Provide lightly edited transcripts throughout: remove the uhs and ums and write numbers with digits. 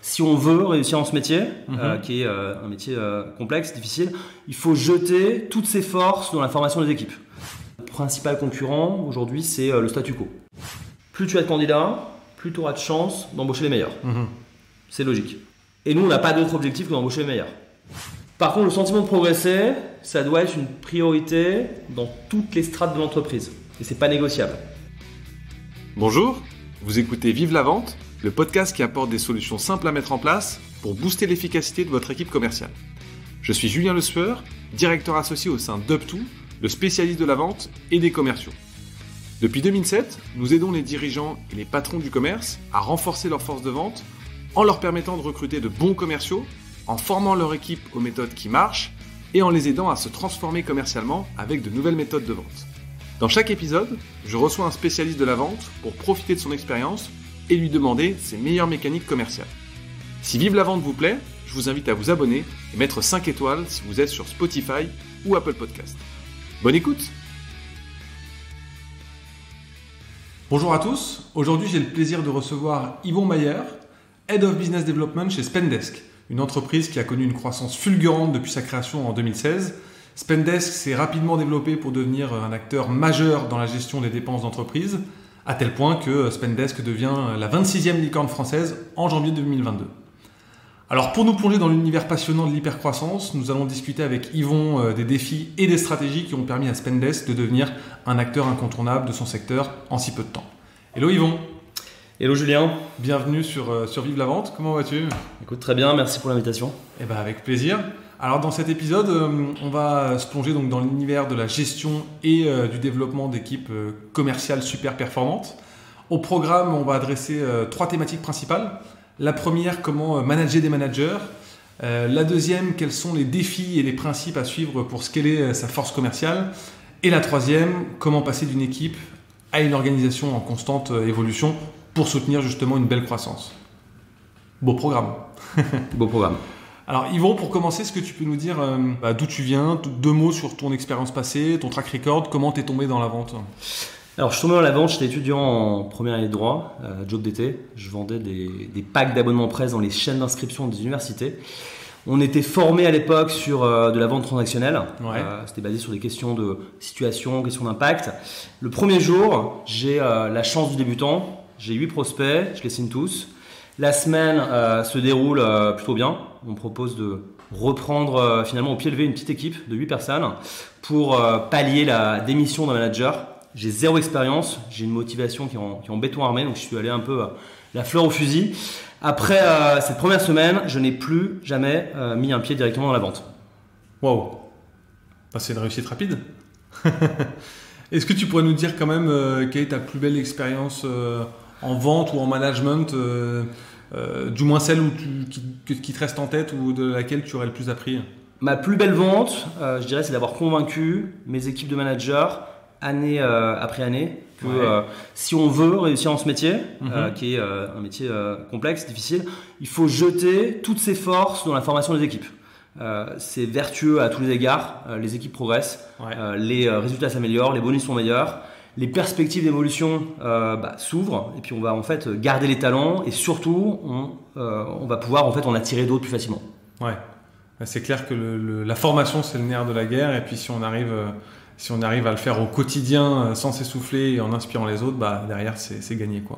Si on veut réussir dans ce métier, qui est un métier complexe, difficile, il faut jeter toutes ses forces dans la formation des équipes. Le principal concurrent aujourd'hui, c'est le statu quo. Plus tu as de candidats, plus tu auras de chances d'embaucher les meilleurs. C'est logique. Et nous, on n'a pas d'autre objectif que d'embaucher les meilleurs. Par contre, le sentiment de progresser, ça doit être une priorité dans toutes les strates de l'entreprise. Et c'est pas négociable. Bonjour, vous écoutez Vive la Vente, le podcast qui apporte des solutions simples à mettre en place pour booster l'efficacité de votre équipe commerciale. Je suis Julien Le Sueur, directeur associé au sein d'Up2, le spécialiste de la vente et des commerciaux. Depuis 2007, nous aidons les dirigeants et les patrons du commerce à renforcer leur force de vente en leur permettant de recruter de bons commerciaux, en formant leur équipe aux méthodes qui marchent et en les aidant à se transformer commercialement avec de nouvelles méthodes de vente. Dans chaque épisode, je reçois un spécialiste de la vente pour profiter de son expérience et lui demander ses meilleures mécaniques commerciales. Si Vive la Vente vous plaît, je vous invite à vous abonner et mettre 5 étoiles si vous êtes sur Spotify ou Apple Podcast. Bonne écoute! Bonjour à tous, aujourd'hui j'ai le plaisir de recevoir Yvon Mayer, Head of Business Development chez Spendesk, une entreprise qui a connu une croissance fulgurante depuis sa création en 2016. Spendesk s'est rapidement développé pour devenir un acteur majeur dans la gestion des dépenses d'entreprise, à tel point que Spendesk devient la 26e licorne française en janvier 2022. Alors pour nous plonger dans l'univers passionnant de l'hypercroissance, nous allons discuter avec Yvon des défis et des stratégies qui ont permis à Spendesk de devenir un acteur incontournable de son secteur en si peu de temps. Hello Yvon. Hello Julien. Bienvenue sur Vive la Vente, comment vas-tu ? Écoute, très bien, merci pour l'invitation. Avec plaisir. Alors dans cet épisode, on va se plonger donc dans l'univers de la gestion et du développement d'équipes commerciales super performantes. Au programme, on va adresser 3 thématiques principales. La première, comment manager des managers. La deuxième, quels sont les défis et les principes à suivre pour scaler sa force commerciale. Et la troisième, comment passer d'une équipe à une organisation en constante évolution pour soutenir justement une belle croissance. Beau programme. Beau programme. Alors Yvon, pour commencer, est-ce que tu peux nous dire d'où tu viens, 2 mots sur ton expérience passée, ton track record, comment tu es tombé dans la vente ? Alors, je suis tombé dans la vente, j'étais étudiant en première année de droit, job d'été. Je vendais des packs d'abonnements presse dans les chaînes d'inscription des universités. On était formé à l'époque sur de la vente transactionnelle. Ouais. C'était basé sur des questions de situation, questions d'impact. Le premier jour, j'ai la chance du débutant. J'ai 8 prospects, je les signe tous. La semaine se déroule plutôt bien. On me propose de reprendre finalement au pied levé une petite équipe de 8 personnes pour pallier la démission d'un manager. J'ai 0 expérience, j'ai une motivation qui est en béton armé, donc je suis allé un peu la fleur au fusil. Après cette première semaine, je n'ai plus jamais mis un pied directement dans la vente. Waouh, c'est une réussite rapide. Est-ce que tu pourrais nous dire quand même quelle est ta plus belle expérience en vente ou en management, du moins celle qui te reste en tête ou de laquelle tu aurais le plus appris ? Ma plus belle vente, je dirais, c'est d'avoir convaincu mes équipes de managers année après année que si on veut réussir dans ce métier, qui est un métier complexe, difficile, il faut jeter toutes ses forces dans la formation des équipes. C'est vertueux à tous les égards, les équipes progressent, les résultats s'améliorent, les bonus sont meilleurs, les perspectives d'évolution s'ouvrent et puis on va en fait garder les talents et surtout on va pouvoir en fait en attirer d'autres plus facilement. Ouais, c'est clair que la formation c'est le nerf de la guerre et puis si on arrive à le faire au quotidien sans s'essouffler et en inspirant les autres, derrière c'est gagné quoi.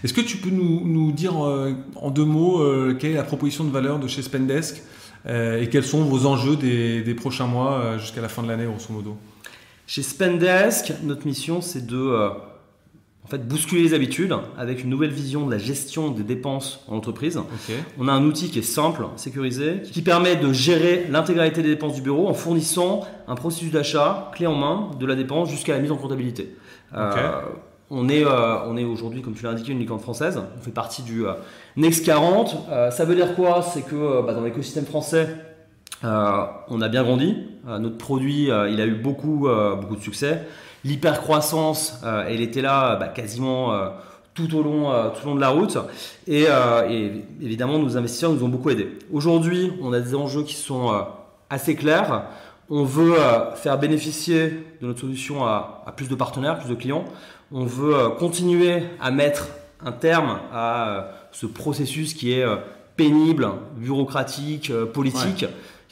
Est-ce que tu peux nous dire en 2 mots quelle est la proposition de valeur de chez Spendesk et quels sont vos enjeux des prochains mois jusqu'à la fin de l'année grosso modo ? Chez Spendesk, notre mission c'est de bousculer les habitudes avec une nouvelle vision de la gestion des dépenses en entreprise. Okay. On a un outil qui est simple, sécurisé, qui permet de gérer l'intégralité des dépenses du bureau en fournissant un processus d'achat clé en main de la dépense jusqu'à la mise en comptabilité. Okay. On est aujourd'hui, comme tu l'as indiqué, une licorne française. On fait partie du Next 40. Ça veut dire quoi ? C'est que dans l'écosystème français, on a bien grandi. Notre produit, il a eu beaucoup de succès. L'hypercroissance, elle était là quasiment tout au long de la route. Et évidemment, nos investisseurs nous ont beaucoup aidés. Aujourd'hui, on a des enjeux qui sont assez clairs. On veut faire bénéficier de notre solution à plus de partenaires, plus de clients. On veut continuer à mettre un terme à ce processus qui est pénible, bureaucratique, politique,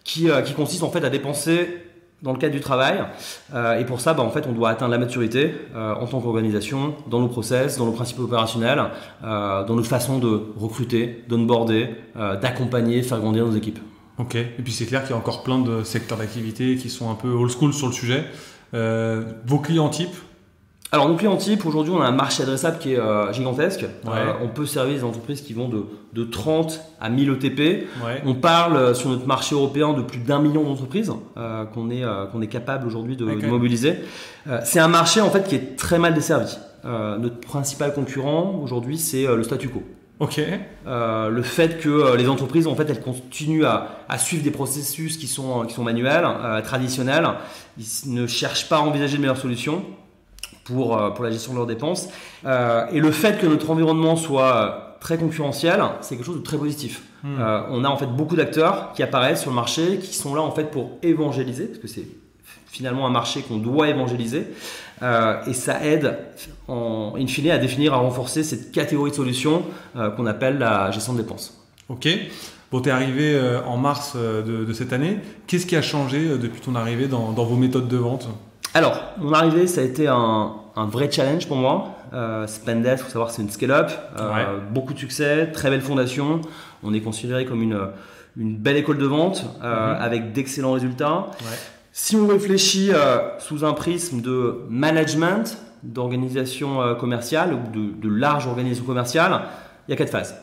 qui consiste en fait à dépenser dans le cadre du travail. Et pour ça, en fait, on doit atteindre la maturité en tant qu'organisation, dans nos process, dans nos principes opérationnels, dans notre façon de recruter, d'onboarder, d'accompagner, faire grandir nos équipes. Ok, et puis c'est clair qu'il y a encore plein de secteurs d'activité qui sont un peu old school sur le sujet. Vos clients types? Alors, nos clients types, aujourd'hui, on a un marché adressable qui est gigantesque. Ouais. On peut servir des entreprises qui vont de 30 à 1000 ETP. Ouais. On parle sur notre marché européen de plus d'1 million d'entreprises qu'on est capable aujourd'hui de mobiliser. C'est un marché en fait qui est très mal desservi. Notre principal concurrent aujourd'hui, c'est le statu quo. Ok. Le fait que les entreprises en fait elles continuent à suivre des processus qui sont manuels, traditionnels. Ils ne cherchent pas à envisager de meilleures solutions pour la gestion de leurs dépenses. Et le fait que notre environnement soit très concurrentiel, c'est quelque chose de très positif. On a en fait beaucoup d'acteurs qui apparaissent sur le marché, qui sont là en fait pour évangéliser, parce que c'est finalement un marché qu'on doit évangéliser. Et ça aide in fine à définir, à renforcer cette catégorie de solutions qu'on appelle la gestion de dépenses. Ok. Bon, tu es arrivé en mars de cette année. Qu'est-ce qui a changé depuis ton arrivée dans vos méthodes de vente? Alors, mon arrivée, ça a été un vrai challenge pour moi. Spendesk, il faut savoir que c'est une scale-up, beaucoup de succès, très belle fondation. On est considéré comme une belle école de vente avec d'excellents résultats. Ouais. Si on réfléchit sous un prisme de management, d'organisation commerciale ou de large organisation commerciale, il y a 4 phases.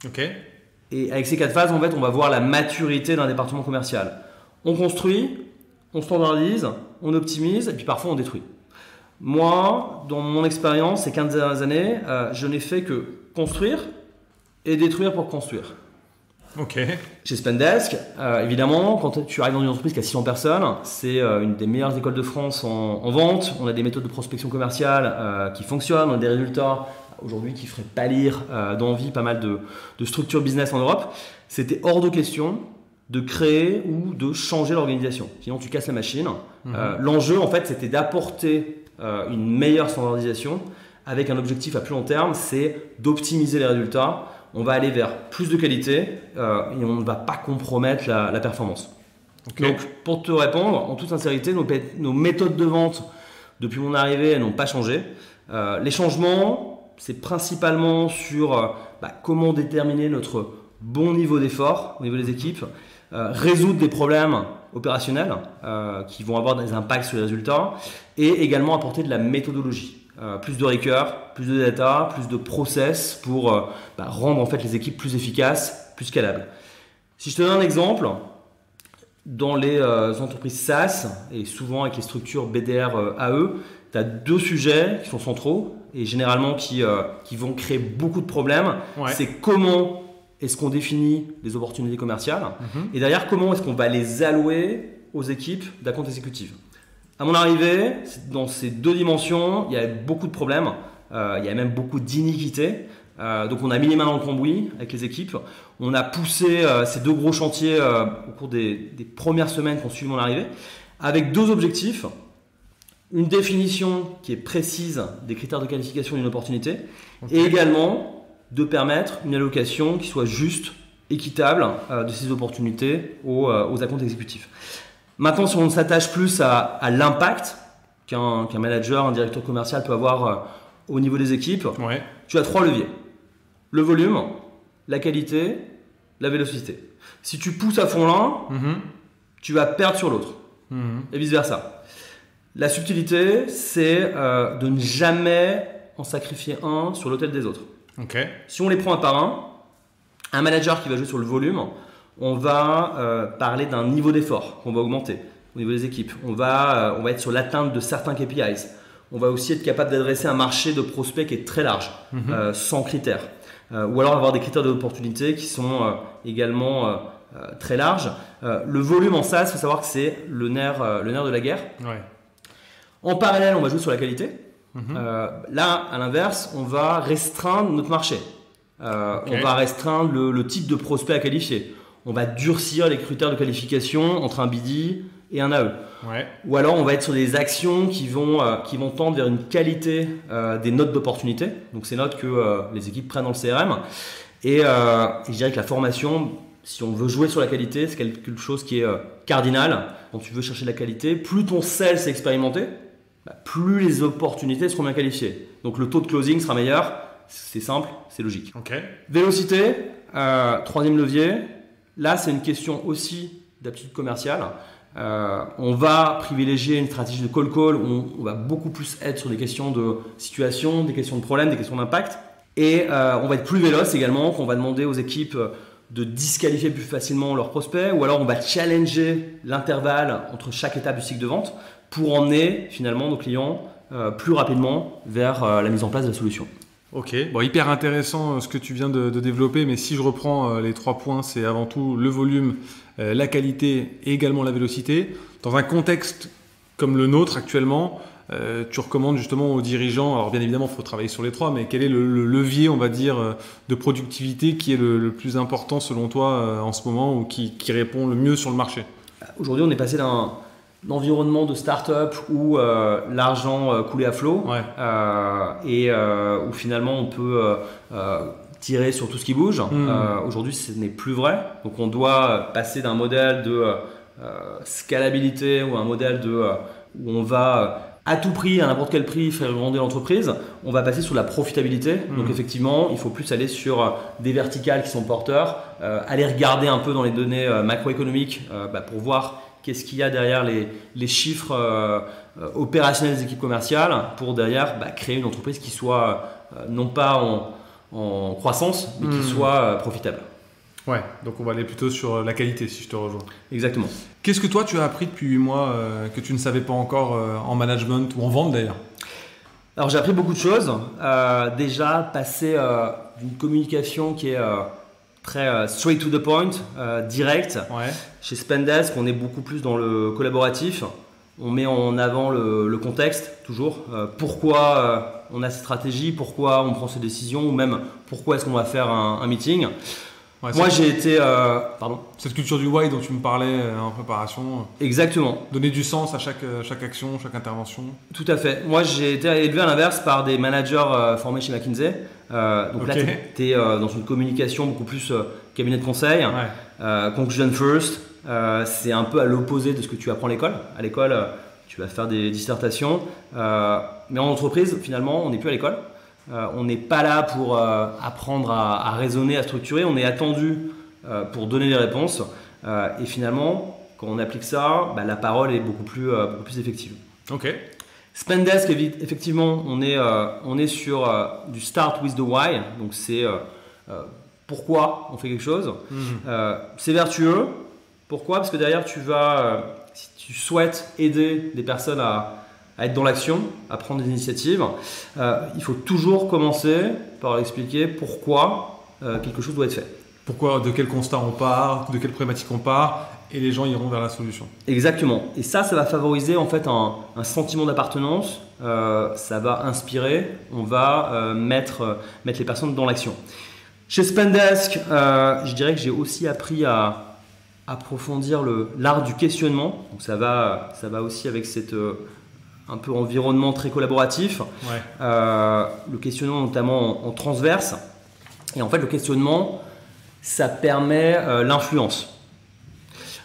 Ok. Et avec ces 4 phases, en fait, on va voir la maturité d'un département commercial. On construit, on standardise, on optimise et puis parfois on détruit. Moi, dans mon expérience, ces 15 dernières années, je n'ai fait que construire et détruire pour construire. Ok. Chez Spendesk, évidemment, quand tu arrives dans une entreprise qui a 600 personnes, c'est une des meilleures écoles de France en vente. On a des méthodes de prospection commerciale qui fonctionnent, on a des résultats aujourd'hui qui feraient pâlir d'envie pas mal de structures business en Europe. C'était hors de question de créer ou de changer l'organisation. Sinon, tu casses la machine. L'enjeu, en fait, c'était d'apporter une meilleure standardisation avec un objectif à plus long terme, c'est d'optimiser les résultats. On va aller vers plus de qualité et on ne va pas compromettre la performance. Okay. Donc, pour te répondre, en toute sincérité, nos méthodes de vente, depuis mon arrivée, elles n'ont pas changé. Les changements, c'est principalement sur comment déterminer notre bon niveau d'effort au niveau des équipes, résoudre des problèmes opérationnels qui vont avoir des impacts sur les résultats et également apporter de la méthodologie. Plus de rigueur, plus de data, plus de process pour rendre en fait les équipes plus efficaces, plus scalables. Si je te donne un exemple, dans les entreprises SaaS et souvent avec les structures BDR AE, tu as 2 sujets qui sont centraux et généralement qui vont créer beaucoup de problèmes. Ouais. C'est comment est-ce qu'on définit les opportunités commerciales et derrière comment est-ce qu'on va les allouer aux équipes d'account exécutifs. À mon arrivée, dans ces 2 dimensions, il y avait beaucoup de problèmes, il y avait même beaucoup d'iniquités. Donc on a mis les mains dans le cambouis avec les équipes. On a poussé ces 2 gros chantiers au cours des premières semaines qui ont suivi mon arrivée, avec 2 objectifs. Une définition qui est précise des critères de qualification d'une opportunité et également de permettre une allocation qui soit juste, équitable de ces opportunités aux accounts exécutifs. Maintenant, si on s'attache plus à l'impact qu'un manager, un directeur commercial peut avoir au niveau des équipes, tu as 3 leviers. Le volume, la qualité, la vélocité. Si tu pousses à fond l'un, tu vas perdre sur l'autre et vice-versa. La subtilité, c'est de ne jamais en sacrifier un sur l'autel des autres. Okay. Si on les prend un par un manager qui va jouer sur le volume, on va parler d'un niveau d'effort qu'on va augmenter au niveau des équipes. On va être sur l'atteinte de certains KPIs. On va aussi être capable d'adresser un marché de prospects qui est très large, sans critères. Ou alors avoir des critères d'opportunité qui sont également très larges. Le volume en SaaS, il faut savoir que c'est le nerf de la guerre. Ouais. En parallèle, on va jouer sur la qualité. Là, à l'inverse, on va restreindre notre marché. On va restreindre le type de prospect à qualifier. On va durcir les critères de qualification entre un BD et un AE. Ouais. Ou alors, on va être sur des actions qui vont tendre vers une qualité des notes d'opportunité. Donc, ces notes que les équipes prennent dans le CRM. Et je dirais que la formation, si on veut jouer sur la qualité, c'est quelque chose qui est cardinal. Quand tu veux chercher de la qualité, plus ton sales est expérimenté, plus les opportunités seront bien qualifiées. Donc le taux de closing sera meilleur. C'est simple, c'est logique. Okay. Vélocité, troisième levier. Là, c'est une question aussi d'aptitude commerciale. On va privilégier une stratégie de call où on va beaucoup plus être sur des questions de situation, des questions de problème, des questions d'impact. Et on va être plus véloce également, qu'on va demander aux équipes de disqualifier plus facilement leurs prospects, ou alors on va challenger l'intervalle entre chaque étape du cycle de vente pour emmener finalement nos clients plus rapidement vers la mise en place de la solution. Ok, bon, hyper intéressant ce que tu viens de développer, mais si je reprends les 3 points, c'est avant tout le volume, la qualité et également la vélocité. Dans un contexte comme le nôtre actuellement, tu recommandes justement aux dirigeants, alors bien évidemment il faut travailler sur les 3, mais quel est le levier, on va dire, de productivité qui est le plus important selon toi en ce moment ou qui répond le mieux sur le marché? Aujourd'hui, on est passé d'un environnement de start-up où l'argent coulait à flot et où finalement on peut tirer sur tout ce qui bouge. Aujourd'hui, ce n'est plus vrai. Donc on doit passer d'un modèle de scalabilité ou un modèle où on va à tout prix, à n'importe quel prix, faire grandir l'entreprise. On va passer sur la profitabilité. Donc effectivement, il faut plus aller sur des verticales qui sont porteurs, aller regarder un peu dans les données macroéconomiques pour voir qu'est-ce qu'il y a derrière les chiffres opérationnels des équipes commerciales pour derrière créer une entreprise qui soit non pas en croissance, mais qui soit profitable. Ouais, donc on va aller plutôt sur la qualité si je te rejoins. Exactement. Qu'est-ce que toi tu as appris depuis 8 mois que tu ne savais pas encore en management ou en vente d'ailleurs? Alors j'ai appris beaucoup de choses. Déjà passer d'une communication qui est très straight to the point, direct. Ouais. Chez Spendesk, on est beaucoup plus dans le collaboratif. On met en avant le contexte, toujours. Pourquoi on a cette stratégie, pourquoi on prend ces décisions, ou même pourquoi est-ce qu'on va faire un meeting. Ouais, moi, j'ai été… Cette culture du why dont tu me parlais en préparation. Exactement. Donner du sens à chaque action, chaque intervention. Tout à fait. Moi, j'ai été élevé à l'inverse par des managers formés chez McKinsey. Donc là, tu es dans une communication beaucoup plus cabinet de conseil. Ouais. Conclusion first. C'est un peu à l'opposé de ce que tu apprends à l'école. À l'école, tu vas faire des dissertations. Mais en entreprise, finalement, on n'est plus à l'école. On n'est pas là pour apprendre à raisonner, à structurer. On est attendu pour donner des réponses. Et finalement, quand on applique ça, la parole est beaucoup plus effective. Ok. Spendesk, effectivement, on est sur du start with the why. Donc c'est pourquoi on fait quelque chose. C'est vertueux. Pourquoi? Parce que derrière, si tu souhaites aider des personnes à être dans l'action, à prendre des initiatives, il faut toujours commencer par expliquer pourquoi quelque chose doit être fait. Pourquoi, de quel constat on part, de quelle problématique on part, et les gens iront vers la solution. Exactement. Et ça va favoriser en fait un sentiment d'appartenance, ça va inspirer, on va mettre les personnes dans l'action. Chez Spendesk, je dirais que j'ai aussi appris à approfondir l'art du questionnement. Donc ça va aussi avec cette un peu environnement très collaboratif. Ouais. Le questionnement notamment en transverse. Et en fait, le questionnement, ça permet l'influence.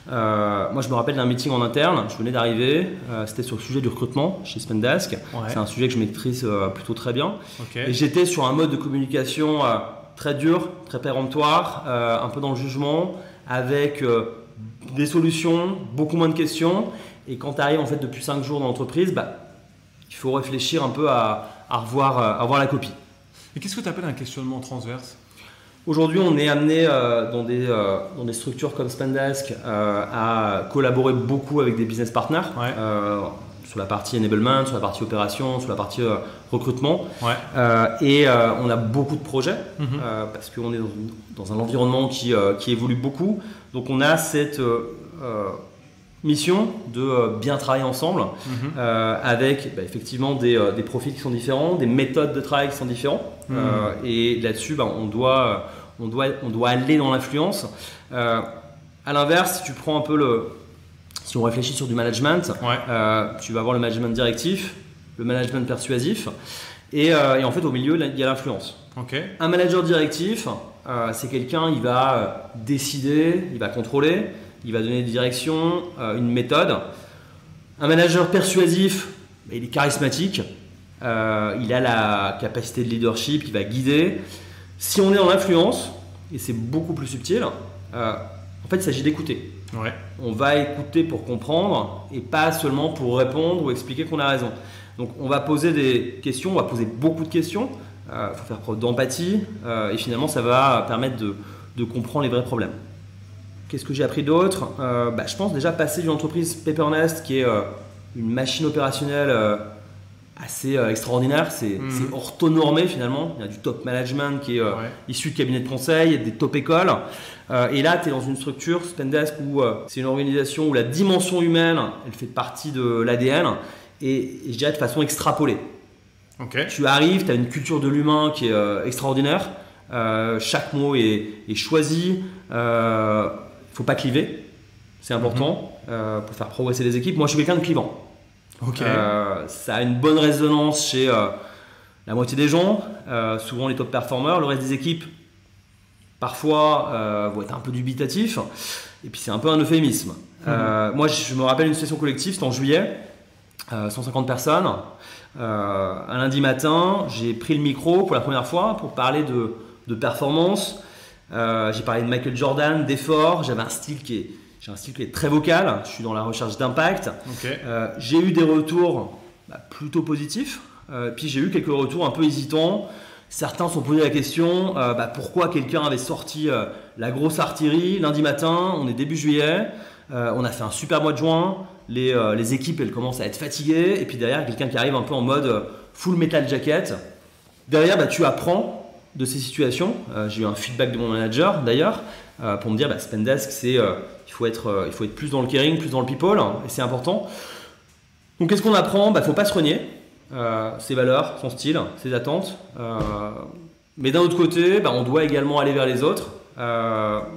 Moi, je me rappelle d'un meeting en interne. Je venais d'arriver. C'était sur le sujet du recrutement chez Spendesk. Ouais. C'est un sujet que je maîtrise plutôt très bien. Okay. Et j'étais sur un mode de communication très dur, très péremptoire, un peu dans le jugement, avec des solutions, beaucoup moins de questions. Et quand tu arrives en fait depuis 5 jours dans l'entreprise, il faut réfléchir un peu à revoir la copie. Et qu'est-ce que tu appelles un questionnement transverse? Aujourd'hui, on est amené dans des structures comme Spendesk à collaborer beaucoup avec des business partners. Ouais. Sur la partie enablement, sur la partie opération, sur la partie recrutement. Ouais. Et on a beaucoup de projets parce qu'on est dans un environnement qui évolue beaucoup. Donc on a cette mission de bien travailler ensemble avec effectivement des profils qui sont différents, des méthodes de travail qui sont différents. Et là-dessus, on doit aller dans l'influence. À l'inverse, si tu prends un peu si on réfléchit sur du management, tu vas avoir le management directif, le management persuasif, et en fait au milieu il y a l'influence. Okay. Un manager directif, c'est quelqu'un, il va décider, il va contrôler, il va donner des directions, une méthode. Un manager persuasif, il est charismatique, il a la capacité de leadership, il va guider. Si on est en influence, et c'est beaucoup plus subtil, en fait il s'agit d'écouter. Ouais. On va écouter pour comprendre et pas seulement pour répondre ou expliquer qu'on a raison. Donc on va poser des questions, on va poser beaucoup de questions, il faut faire preuve d'empathie et finalement ça va permettre de comprendre les vrais problèmes. Qu'est-ce que j'ai appris d'autre? Je pense déjà passer d'une entreprise Paper Nest qui est une machine opérationnelle assez extraordinaire, c'est orthonormé finalement, il y a du top management qui est issu de cabinets de conseil, il y a des top écoles et là tu es dans une structure Spendesk où c'est une organisation où la dimension humaine elle fait partie de l'ADN et je dirais de façon extrapolée. Okay. Tu arrives, tu as une culture de l'humain qui est extraordinaire, chaque mot est choisi, faut pas cliver, c'est important pour faire progresser les équipes. Moi je suis quelqu'un de clivant. Okay. Ça a une bonne résonance chez la moitié des gens, souvent les top performers. Le reste des équipes parfois vont être un peu dubitatifs et puis c'est un peu un euphémisme. Moi je me rappelle une session collective, c'était en juillet, 150 personnes. Un lundi matin, j'ai pris le micro pour la première fois pour parler de performance. J'ai parlé de Michael Jordan, d'effort. J'ai un style qui est très vocal. Je suis dans la recherche d'impact. Okay. J'ai eu des retours plutôt positifs. Puis j'ai eu quelques retours un peu hésitants. Certains se sont posé la question pourquoi quelqu'un avait sorti la grosse artillerie lundi matin. On est début juillet. On a fait un super mois de juin. Les équipes elles commencent à être fatiguées. Et puis derrière, quelqu'un qui arrive un peu en mode full metal jacket. Derrière, tu apprends de ces situations. J'ai eu un feedback de mon manager d'ailleurs pour me dire Spendesk, il faut être plus dans le caring, plus dans le people, et c'est important. Donc qu'est-ce qu'on apprend? Faut pas se renier. Ses valeurs, son style, ses attentes. Mais d'un autre côté, on doit également aller vers les autres,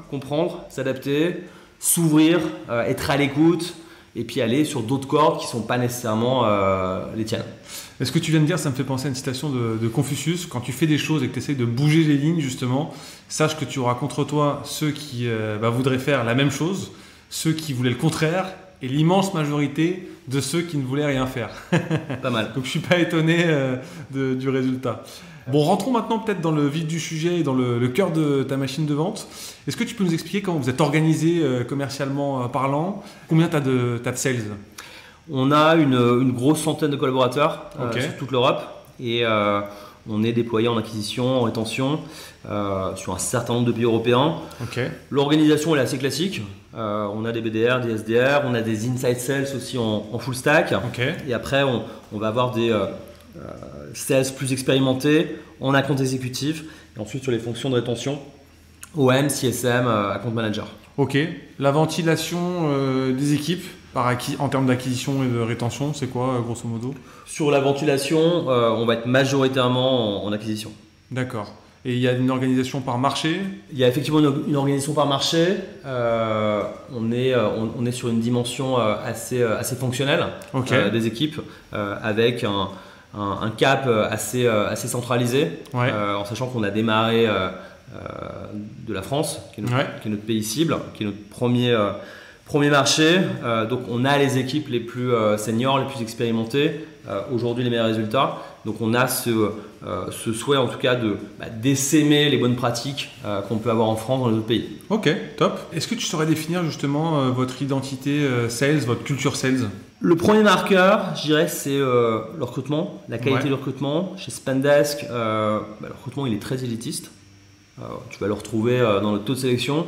comprendre, s'adapter, s'ouvrir, être à l'écoute, et puis aller sur d'autres cordes qui ne sont pas nécessairement les tiennes. Ce que tu viens de dire, ça me fait penser à une citation de Confucius. Quand tu fais des choses et que tu essaies de bouger les lignes, justement, sache que tu auras contre toi ceux qui voudraient faire la même chose, ceux qui voulaient le contraire, et l'immense majorité de ceux qui ne voulaient rien faire. Pas mal. Donc je ne suis pas étonné du résultat. Bon, rentrons maintenant peut-être dans le vif du sujet et dans le cœur de ta machine de vente. Est-ce que tu peux nous expliquer comment vous êtes organisé commercialement parlant? Combien tu as de sales? On a une grosse centaine de collaborateurs Okay. sur toute l'Europe et on est déployé en acquisition, en rétention sur un certain nombre de pays européens. Okay. L'organisation elle est assez classique. On a des BDR, des SDR, on a des inside sales aussi en full stack. Okay. Et après on va avoir des sales plus expérimentés en account exécutif et ensuite sur les fonctions de rétention, OM, CSM, account manager. Ok. La ventilation des équipes en termes d'acquisition et de rétention, c'est quoi grosso modo? Sur la ventilation, on va être majoritairement en acquisition. D'accord. Et il y a une organisation par marché? Il y a effectivement une organisation par marché. On est sur une dimension assez fonctionnelle des équipes avec un cap assez centralisé, ouais. En sachant qu'on a démarré de la France, qui est notre pays cible, qui est notre premier marché. Donc on a les équipes les plus seniors, les plus expérimentées, aujourd'hui les meilleurs résultats. Donc on a ce souhait en tout cas d'essaimer les bonnes pratiques qu'on peut avoir en France dans les autres pays. Ok, top. Est-ce que tu saurais définir justement votre identité sales, votre culture sales? Le premier marqueur, je dirais, c'est le recrutement, la qualité du recrutement. Chez Spendesk, le recrutement il est très élitiste. Tu vas le retrouver dans notre taux de sélection.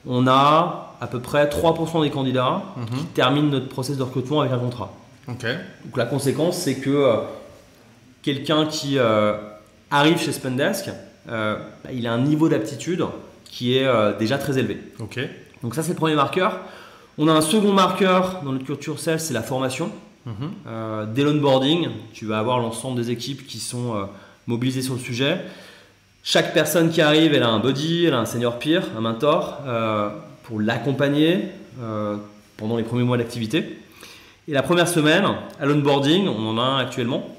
On a à peu près 3% des candidats qui terminent notre process de recrutement avec un contrat. Okay. Donc la conséquence, c'est que quelqu'un qui arrive chez Spendesk, il a un niveau d'aptitude qui est déjà très élevé. Okay. Donc ça, c'est le premier marqueur. On a un second marqueur dans notre culture sales, c'est la formation. Dès l'onboarding, tu vas avoir l'ensemble des équipes qui sont mobilisées sur le sujet. Chaque personne qui arrive, elle a un buddy, elle a un senior peer, un mentor pour l'accompagner pendant les premiers mois d'activité. Et la première semaine, à l'onboarding, on en a un actuellement,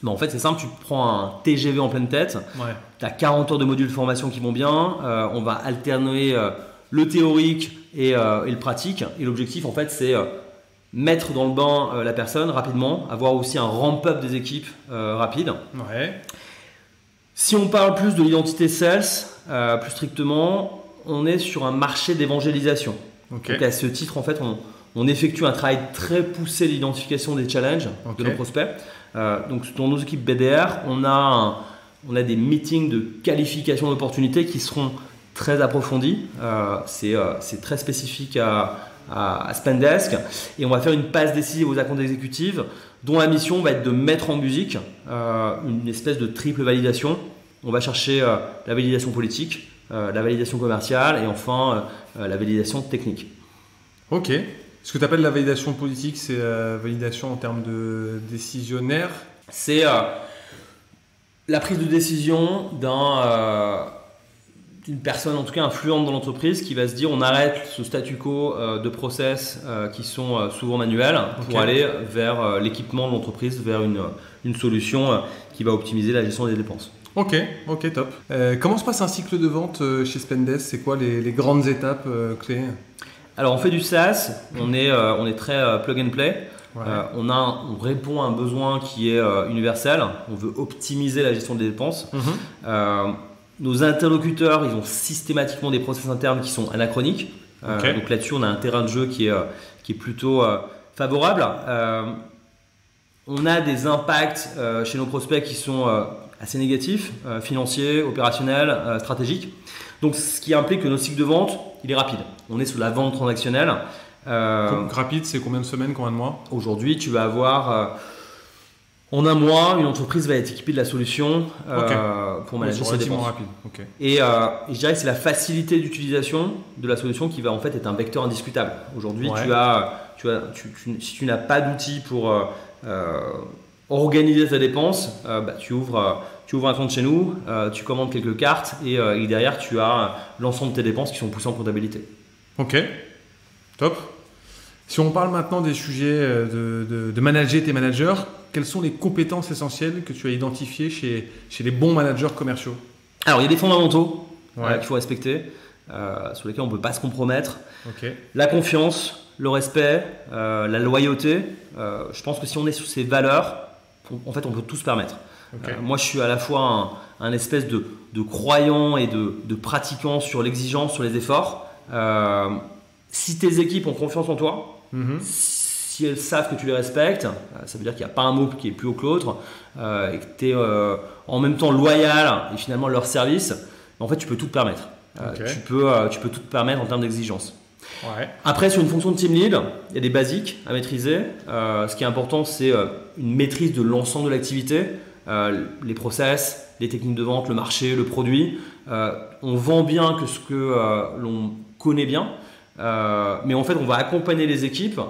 Mais en fait, c'est simple, tu prends un TGV en pleine tête, tu as 40 heures de modules de formation qui vont bien, on va alterner le théorique et le pratique. Et l'objectif, en fait, c'est mettre dans le bain la personne rapidement, avoir aussi un ramp-up des équipes rapide. Si on parle plus de l'identité sales, plus strictement, on est sur un marché d'évangélisation. Donc à ce titre, en fait, on effectue un travail très poussé d'identification des challenges de nos prospects. Donc dans nos équipes BDR, on a des meetings de qualification d'opportunités qui seront très approfondis. C'est très spécifique à Spendesk, et on va faire une passe décisive aux accounts exécutives dont la mission va être de mettre en musique une espèce de triple validation. On va chercher la validation politique, la validation commerciale et enfin la validation technique. Ok. Ce que tu appelles la validation politique, c'est validation en termes de décisionnaire? C'est la prise de décision d'une personne en tout cas influente dans l'entreprise qui va se dire on arrête ce statu quo de process qui sont souvent manuels pour aller vers l'équipement de l'entreprise, vers une solution qui va optimiser la gestion des dépenses. Ok, top. Comment se passe un cycle de vente chez Spendesk? C'est quoi les grandes étapes clés? Alors on fait du SaaS, on est très plug and play. On répond à un besoin qui est universel. On veut optimiser la gestion des dépenses. Nos interlocuteurs, ils ont systématiquement des process internes qui sont anachroniques. Donc là-dessus, on a un terrain de jeu qui est plutôt favorable. On a des impacts chez nos prospects qui sont assez négatifs, financiers, opérationnels, stratégiques. Donc ce qui implique que notre cycle de vente, il est rapide. On est sur la vente transactionnelle. Rapide, c'est combien de semaines, combien de mois? Aujourd'hui, tu vas avoir en un mois, une entreprise va être équipée de la solution pour manager ses dépenses. Rapide. Et je dirais que c'est la facilité d'utilisation de la solution qui va en fait être un vecteur indiscutable. Aujourd'hui, si tu n'as pas d'outils pour organiser ta dépense, tu ouvres un compte chez nous, tu commandes quelques cartes et derrière tu as l'ensemble de tes dépenses qui sont poussées en comptabilité. Ok, top. Si on parle maintenant des sujets de manager tes managers, quelles sont les compétences essentielles que tu as identifiées chez les bons managers commerciaux? Alors il y a des fondamentaux qu'il faut respecter, sur lesquels on ne peut pas se compromettre. La confiance, le respect, la loyauté. Je pense que si on est sur ces valeurs, en fait on peut tout se permettre. Moi je suis à la fois un espèce de croyant et de pratiquant sur l'exigence, sur les efforts. Si tes équipes ont confiance en toi, si elles savent que tu les respectes, ça veut dire qu'il n'y a pas un mot qui est plus haut que l'autre, et que tu es en même temps loyal et finalement leur service, en fait tu peux tout te permettre. Tu peux tout te permettre en termes d'exigence. Après, sur une fonction de team lead, il y a des basiques à maîtriser. Ce qui est important, c'est une maîtrise de l'ensemble de l'activité, les process, les techniques de vente, le marché, le produit. On vend bien que ce que l'on connaît bien, mais en fait, on va accompagner les équipes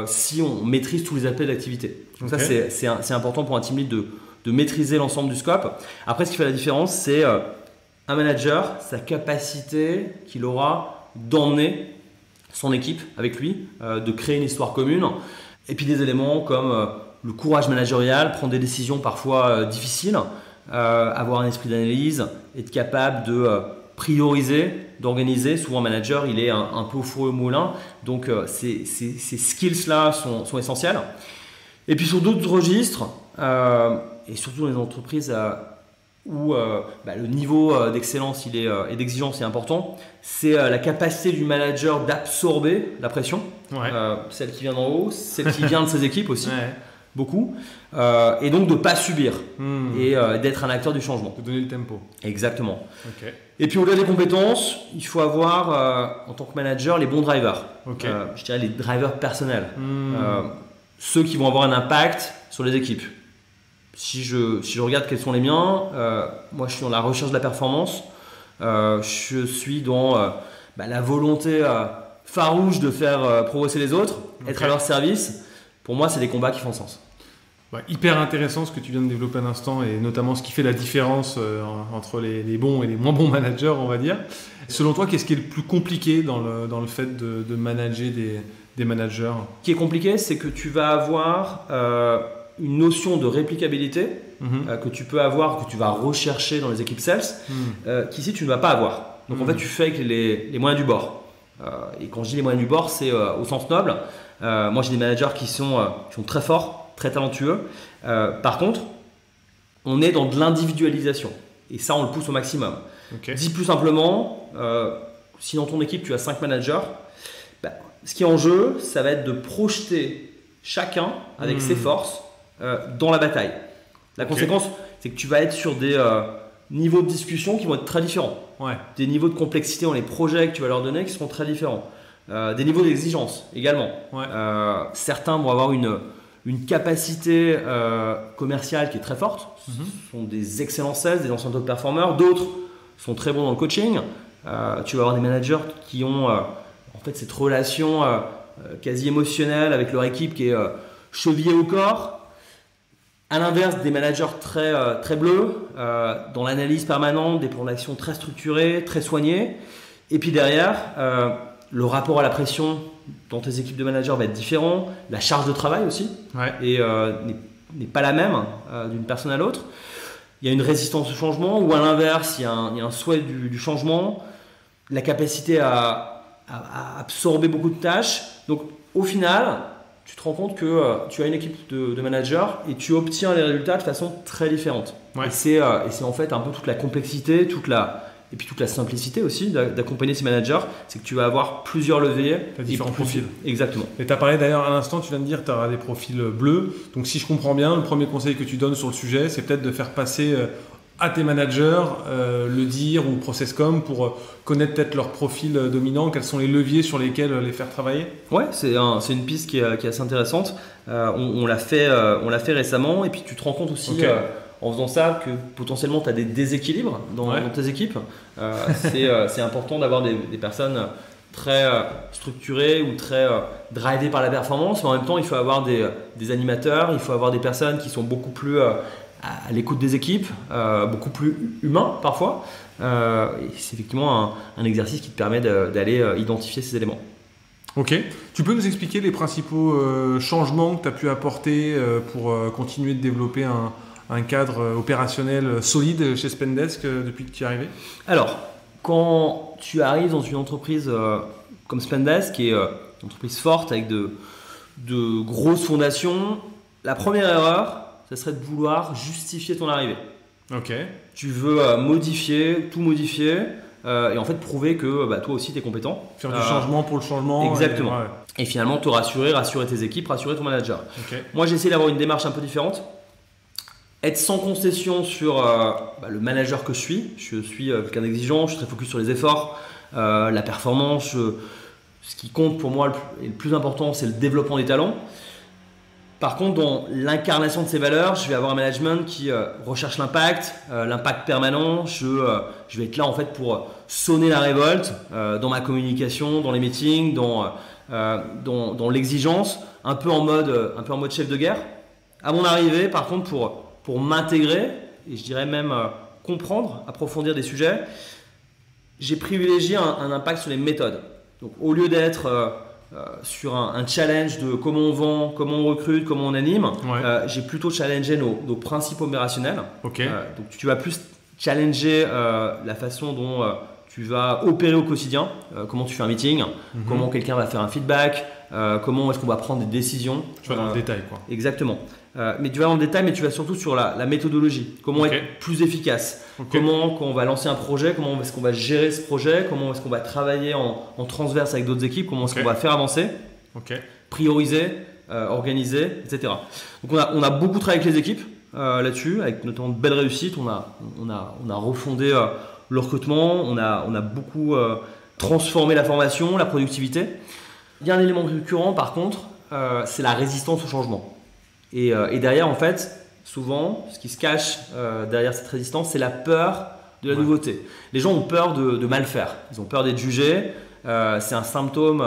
si on maîtrise tous les aspects d'activité. Donc ça, c'est important pour un team lead de maîtriser l'ensemble du scope. Après, ce qui fait la différence, c'est un manager, sa capacité qu'il aura d'emmener son équipe avec lui, de créer une histoire commune, et puis des éléments comme le courage managérial, prendre des décisions parfois difficiles, avoir un esprit d'analyse, être capable de prioriser, d'organiser. Souvent un manager, il est un peu au four et au moulin, donc ces skills-là sont essentiels. Et puis sur d'autres registres, et surtout dans les entreprises où le niveau d'excellence et d'exigence est important, c'est la capacité du manager d'absorber la pression, celle qui vient d'en haut, celle qui vient de ses équipes aussi, beaucoup, et donc de ne pas subir et d'être un acteur du changement. De donner le tempo. Exactement. Et puis au-delà des compétences, il faut avoir en tant que manager les bons drivers, je dirais les drivers personnels, ceux qui vont avoir un impact sur les équipes. Si je regarde quels sont les miens, moi je suis dans la recherche de la performance, je suis dans la volonté farouche de faire progresser les autres, être à leur service. Pour moi, c'est des combats qui font sens. Hyper intéressant ce que tu viens de développer un instant, et notamment ce qui fait la différence entre les bons et les moins bons managers, on va dire. Selon toi, qu'est-ce qui est le plus compliqué dans le fait de manager des managers? Ce qui est compliqué, c'est que tu vas avoir une notion de réplicabilité que tu peux avoir, que tu vas rechercher dans les équipes sales, qu'ici tu ne vas pas avoir. Donc en fait, tu fais avec les moyens du bord. Et quand je dis les moyens du bord, c'est au sens noble. Moi, j'ai des managers qui sont très forts, très talentueux. Par contre, on est dans de l'individualisation. Et ça, on le pousse au maximum. Okay. Dit plus simplement, si dans ton équipe, tu as 5 managers, ce qui est en jeu, ça va être de projeter chacun avec ses forces dans la bataille. La conséquence, c'est que tu vas être sur des niveaux de discussion qui vont être très différents. Ouais. Des niveaux de complexité dans les projets que tu vas leur donner qui seront très différents. Des niveaux d'exigence également. Ouais. Certains vont avoir une capacité commerciale qui est très forte. Ce sont des excellents sales, des anciens top performers. D'autres sont très bons dans le coaching. Tu vas avoir des managers qui ont en fait cette relation quasi émotionnelle avec leur équipe qui est chevillée au corps. À l'inverse, des managers très bleus, dans l'analyse permanente, des plans d'action très structurés, très soignés. Et puis derrière, le rapport à la pression dans tes équipes de managers va être différent. La charge de travail aussi n'est pas la même d'une personne à l'autre. Il y a une résistance au changement ou à l'inverse, il y a un souhait du changement, la capacité à absorber beaucoup de tâches. Donc au final, tu te rends compte que tu as une équipe de managers et tu obtiens les résultats de façon très différente. Ouais. Et c'est en fait un peu toute la complexité, toute la simplicité aussi d'accompagner ces managers, c'est que tu vas avoir plusieurs leviers. Tu as différents profils. Exactement. Et tu as parlé d'ailleurs à l'instant, tu viens de dire que tu auras des profils bleus. Donc si je comprends bien, le premier conseil que tu donnes sur le sujet, c'est peut-être de faire passer à tes managers le dire ou Processcom pour connaître peut-être leur profil dominant, quels sont les leviers sur lesquels les faire travailler. Ouais, c'est une piste qui est assez intéressante. On l'a fait récemment et puis tu te rends compte aussi en faisant ça que potentiellement tu as des déséquilibres dans tes équipes. C'est important d'avoir des personnes très structurées ou très drivées par la performance, mais en même temps il faut avoir des animateurs, il faut avoir des personnes qui sont beaucoup plus à l'écoute des équipes, beaucoup plus humains parfois. Et c'est effectivement un exercice qui te permet d'aller identifier ces éléments. Ok. Tu peux nous expliquer les principaux changements que tu as pu apporter pour continuer de développer un cadre opérationnel solide chez Spendesk depuis que tu es arrivé ? Alors, quand tu arrives dans une entreprise comme Spendesk, qui est une entreprise forte avec de grosses fondations, la première erreur, ça serait de vouloir justifier ton arrivée. Ok. Tu veux tout modifier et en fait prouver que toi aussi tu es compétent. Faire du changement pour le changement. Exactement. Et finalement te rassurer tes équipes, rassurer ton manager. Okay. Moi j'ai essayé d'avoir une démarche un peu différente. Être sans concession sur le manager que je suis. Je suis quelqu'un d'exigeant, je suis très focus sur les efforts, la performance. Ce qui compte pour moi et le plus important, c'est le développement des talents. Par contre, dans l'incarnation de ces valeurs, je vais avoir un management qui recherche l'impact permanent. Je vais être là en fait pour sonner la révolte dans ma communication, dans les meetings, dans l'exigence, un peu en mode chef de guerre. À mon arrivée, par contre, pour m'intégrer et je dirais même comprendre, approfondir des sujets, j'ai privilégié un impact sur les méthodes. Donc, au lieu d'être sur un challenge de comment on vend, comment on recrute, comment on anime, j'ai plutôt challengé nos principes opérationnels. Okay. Donc tu vas plus challenger la façon dont tu vas opérer au quotidien, comment tu fais un meeting, comment quelqu'un va faire un feedback, comment est-ce qu'on va prendre des décisions. Tu vas dans le détail, quoi. Exactement. Mais tu vas dans le détail, mais tu vas surtout sur la méthodologie. Comment être plus efficace. Comment, quand on va lancer un projet, comment est-ce qu'on va gérer ce projet, comment est-ce qu'on va travailler en transverse avec d'autres équipes, comment est-ce qu'on va faire avancer, prioriser, organiser, etc. Donc on a beaucoup travaillé avec les équipes là-dessus, avec notamment de belles réussites. On a refondé le recrutement, on a beaucoup transformé la formation, la productivité. Il y a un élément récurrent par contre, c'est la résistance au changement. Et derrière, en fait, souvent, ce qui se cache derrière cette résistance, c'est la peur de la nouveauté. Les gens ont peur de mal faire. Ils ont peur d'être jugés. C'est un symptôme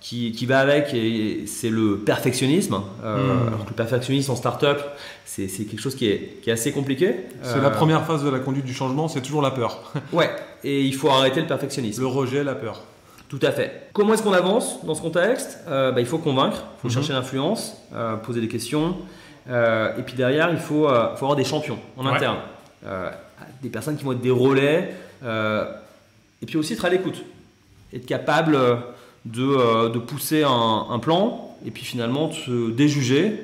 qui va avec et c'est le perfectionnisme. Alors que le perfectionnisme en start-up, c'est quelque chose qui est assez compliqué. C'est la première phase de la conduite du changement, c'est toujours la peur. Ouais, et il faut arrêter le perfectionnisme. Le rejet, la peur. Tout à fait. Comment est-ce qu'on avance dans ce contexte ? Il faut convaincre, il faut chercher l'influence, poser des questions. Et puis derrière, il faut avoir des champions en interne. Des personnes qui vont être des relais. Et puis aussi être à l'écoute. Être capable de pousser un plan et puis finalement de se déjuger,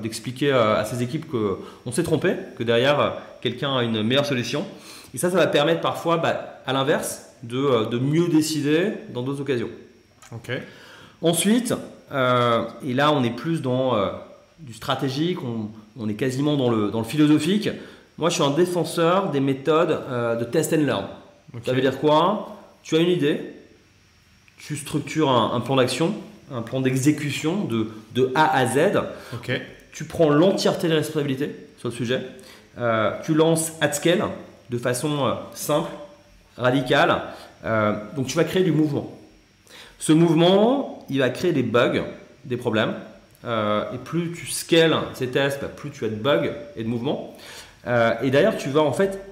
d'expliquer à ses équipes qu'on s'est trompé, que derrière quelqu'un a une meilleure solution. Et ça va permettre parfois, à l'inverse, de mieux décider dans d'autres occasions. Okay. Ensuite, et là on est plus dans du stratégique, on est quasiment dans le philosophique. Moi je suis un défenseur des méthodes de test and learn. Okay. Ça veut dire quoi? Tu as une idée, tu structures un plan d'action, un plan d'exécution de A à Z. Okay. Tu prends l'entièreté des responsabilités sur le sujet. Tu lances at scale de façon simple, radicale. Donc tu vas créer du mouvement. Ce mouvement, il va créer des bugs, des problèmes. Et plus tu scales ces tests, plus tu as de bugs et de mouvements. Et derrière, tu vas en fait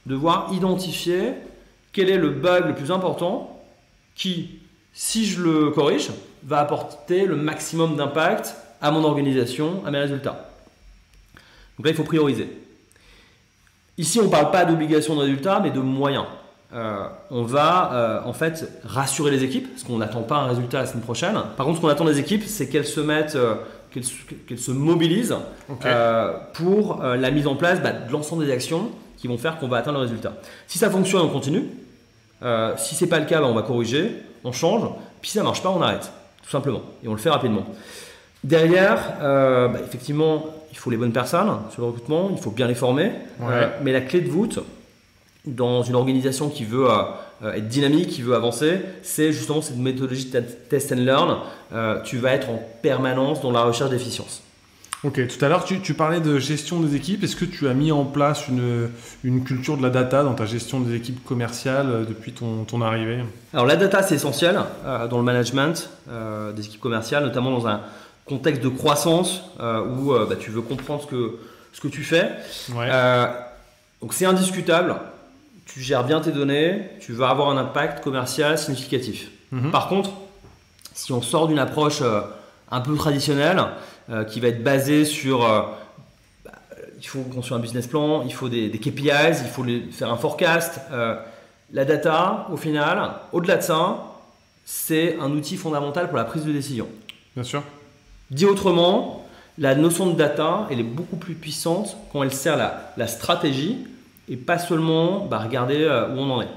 devoir identifier quel est le bug le plus important qui, si je le corrige, va apporter le maximum d'impact à mon organisation, à mes résultats. Donc là, il faut prioriser. Ici, on ne parle pas d'obligation de résultat, mais de moyens. On va en fait rassurer les équipes, parce qu'on n'attend pas un résultat la semaine prochaine. Par contre, ce qu'on attend des équipes, c'est qu'elles se mettent, qu'elles se mobilisent pour la mise en place de l'ensemble des actions qui vont faire qu'on va atteindre le résultat. Si ça fonctionne, on continue. Si ce n'est pas le cas, on va corriger, on change. Puis si ça ne marche pas, on arrête, tout simplement. Et on le fait rapidement. Derrière, effectivement, il faut les bonnes personnes sur le recrutement, il faut bien les former. Mais la clé de voûte, dans une organisation qui veut être dynamique, qui veut avancer, c'est justement cette méthodologie de test and learn. Tu vas être en permanence dans la recherche d'efficience. Ok, tout à l'heure tu parlais de gestion des équipes. Est-ce que tu as mis en place une culture de la data dans ta gestion des équipes commerciales depuis ton arrivée? Alors la data, c'est essentiel dans le management des équipes commerciales, notamment dans un contexte de croissance où tu veux comprendre ce que tu fais. Donc c'est indiscutable. Tu gères bien tes données, tu vas avoir un impact commercial significatif. Par contre, si on sort d'une approche un peu traditionnelle, qui va être basée sur il faut construire un business plan, il faut des KPIs, il faut faire un forecast. La data, au final, au-delà de ça, c'est un outil fondamental pour la prise de décision. Bien sûr. Dit autrement, la notion de data, elle est beaucoup plus puissante quand elle sert la stratégie et pas seulement regarder où on en est.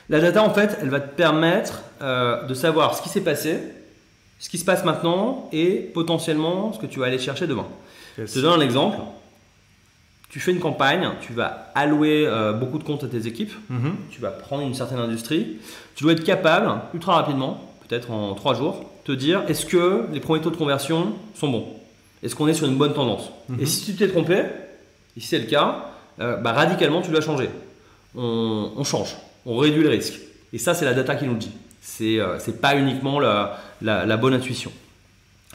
La data, en fait, elle va te permettre de savoir ce qui s'est passé, ce qui se passe maintenant et potentiellement ce que tu vas aller chercher demain. Je te donne un exemple. Tu fais une campagne, tu vas allouer beaucoup de comptes à tes équipes, tu vas prendre une certaine industrie. Tu dois être capable, ultra rapidement, peut-être en 3 jours, te dire est-ce que les premiers taux de conversion sont bons? Est-ce qu'on est sur une bonne tendance? Et si tu t'es trompé, et si c'est le cas, radicalement tu dois changer. On change, on réduit le risque. Et ça, c'est la data qui nous le dit. C'est pas uniquement la bonne intuition.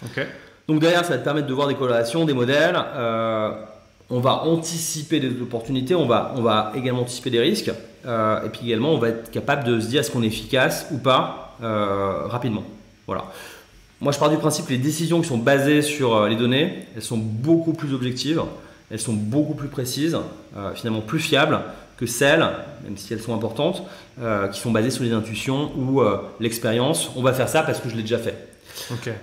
Okay. Donc derrière, ça va te permettre de voir des corrélations, des modèles. On va anticiper des opportunités, on va également anticiper des risques. Et puis également, on va être capable de se dire est-ce qu'on est efficace ou pas rapidement. Voilà. Moi, je pars du principe que les décisions qui sont basées sur les données, elles sont beaucoup plus objectives, elles sont beaucoup plus précises, finalement plus fiables que celles, même si elles sont importantes, qui sont basées sur les intuitions ou l'expérience. On va faire ça parce que je l'ai déjà fait. Okay.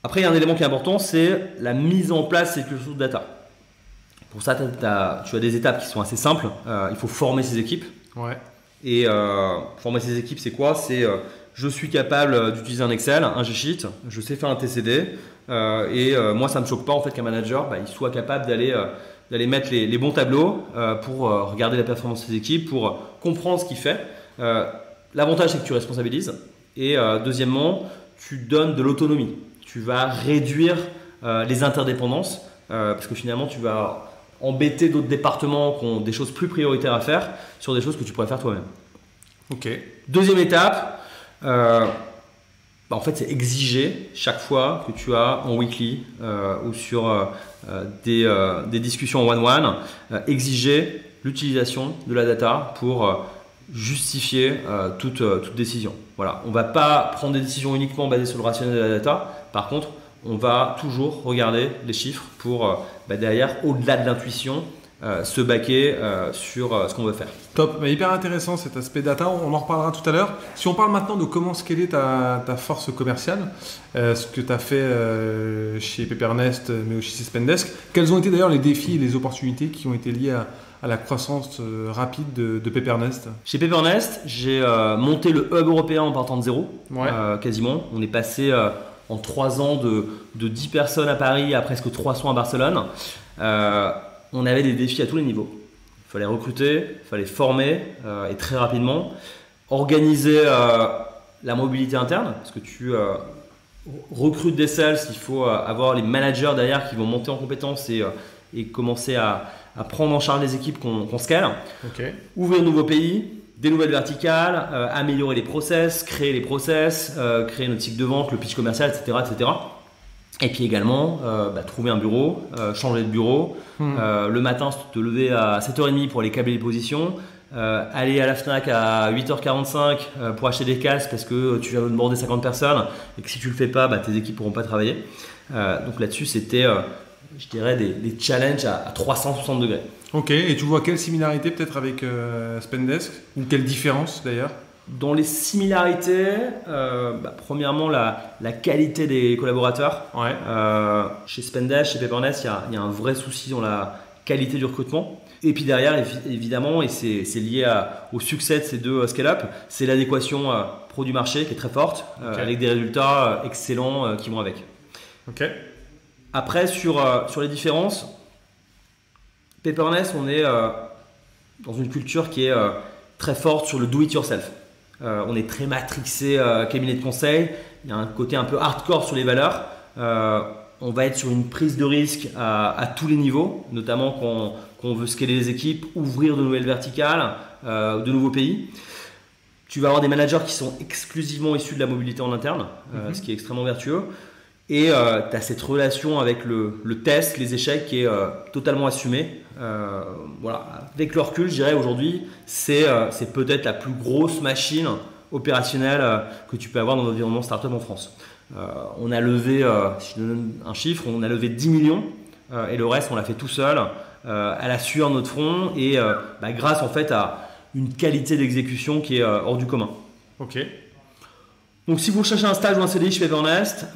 Après, il y a un élément qui est important, c'est la mise en place de ces cultures de data. Pour ça, tu as des étapes qui sont assez simples. Il faut former ces équipes. Et former ces équipes, c'est quoi? C'est je suis capable d'utiliser un Excel, un G-Sheet, je sais faire un TCD. Moi, ça ne me choque pas en fait qu'un manager il soit capable d'aller mettre les bons tableaux pour regarder la performance de ses équipes, pour comprendre ce qu'il fait. L'avantage, c'est que tu responsabilises. Et deuxièmement, tu donnes de l'autonomie. Tu vas réduire les interdépendances parce que finalement, tu vas embêter d'autres départements qui ont des choses plus prioritaires à faire sur des choses que tu pourrais faire toi-même. Okay. Deuxième étape, en fait, c'est exiger chaque fois que tu as en weekly ou sur des discussions en one-one, exiger l'utilisation de la data pour justifier toute décision. Voilà. On ne va pas prendre des décisions uniquement basées sur le rationnel de la data. Par contre, on va toujours regarder les chiffres pour derrière, au-delà de l'intuition, se baquer sur ce qu'on veut faire. Top, hyper intéressant cet aspect data, on en reparlera tout à l'heure. Si on parle maintenant de comment scaler ta force commerciale, ce que tu as fait chez Peppernest mais aussi chez Spendesk, quels ont été d'ailleurs les défis et les opportunités qui ont été liés à la croissance rapide de Peppernest? Chez Peppernest, j'ai monté le hub européen en partant de zéro, quasiment. On est passé en 3 ans de 10 personnes à Paris à presque 300 à Barcelone. On avait des défis à tous les niveaux. Il fallait recruter, il fallait former et très rapidement. Organiser la mobilité interne, parce que tu recrutes des sales, il faut avoir les managers derrière qui vont monter en compétences et commencer à prendre en charge les équipes qu'on scale. Ouvrir de nouveaux pays, des nouvelles verticales, améliorer les process, créer les process, créer notre cycle de vente, le pitch commercial, etc. etc. Et puis également, trouver un bureau, changer de bureau. Le matin, te lever à 7h30 pour aller câbler les positions. Aller à la Fnac à 8h45 pour acheter des casques parce que tu vas onboarder 50 personnes et que si tu ne le fais pas, tes équipes ne pourront pas travailler. Donc là-dessus, c'était, je dirais, des challenges à 360 degrés. Ok, et tu vois quelle similarité peut-être avec Spendesk ou quelle différence d'ailleurs? Dans les similarités, premièrement la qualité des collaborateurs. Chez Spendesk, chez Peppernest, il y a un vrai souci dans la qualité du recrutement. Et puis derrière, évidemment, et c'est lié au succès de ces deux scale-up, c'est l'adéquation produit-marché qui est très forte, avec des résultats excellents qui vont avec. Après, sur les différences, Peppernest, on est dans une culture qui est très forte sur le do-it-yourself. On est très matrixé cabinet de conseil. Il y a un côté un peu hardcore sur les valeurs. On va être sur une prise de risque à tous les niveaux, notamment quand on veut scaler les équipes, ouvrir de nouvelles verticales, de nouveaux pays. Tu vas avoir des managers qui sont exclusivement issus de la mobilité en interne, ce qui est extrêmement vertueux. Et tu as cette relation avec le test, les échecs qui est totalement assumée. Avec le recul, je dirais aujourd'hui, c'est peut-être la plus grosse machine opérationnelle que tu peux avoir dans l'environnement startup en France. On a levé, si je donne un chiffre, on a levé 10 millions et le reste, on l'a fait tout seul, à la sueur de notre front et grâce en fait à une qualité d'exécution qui est hors du commun. Donc si vous cherchez un stage ou un CDI chez Peppernest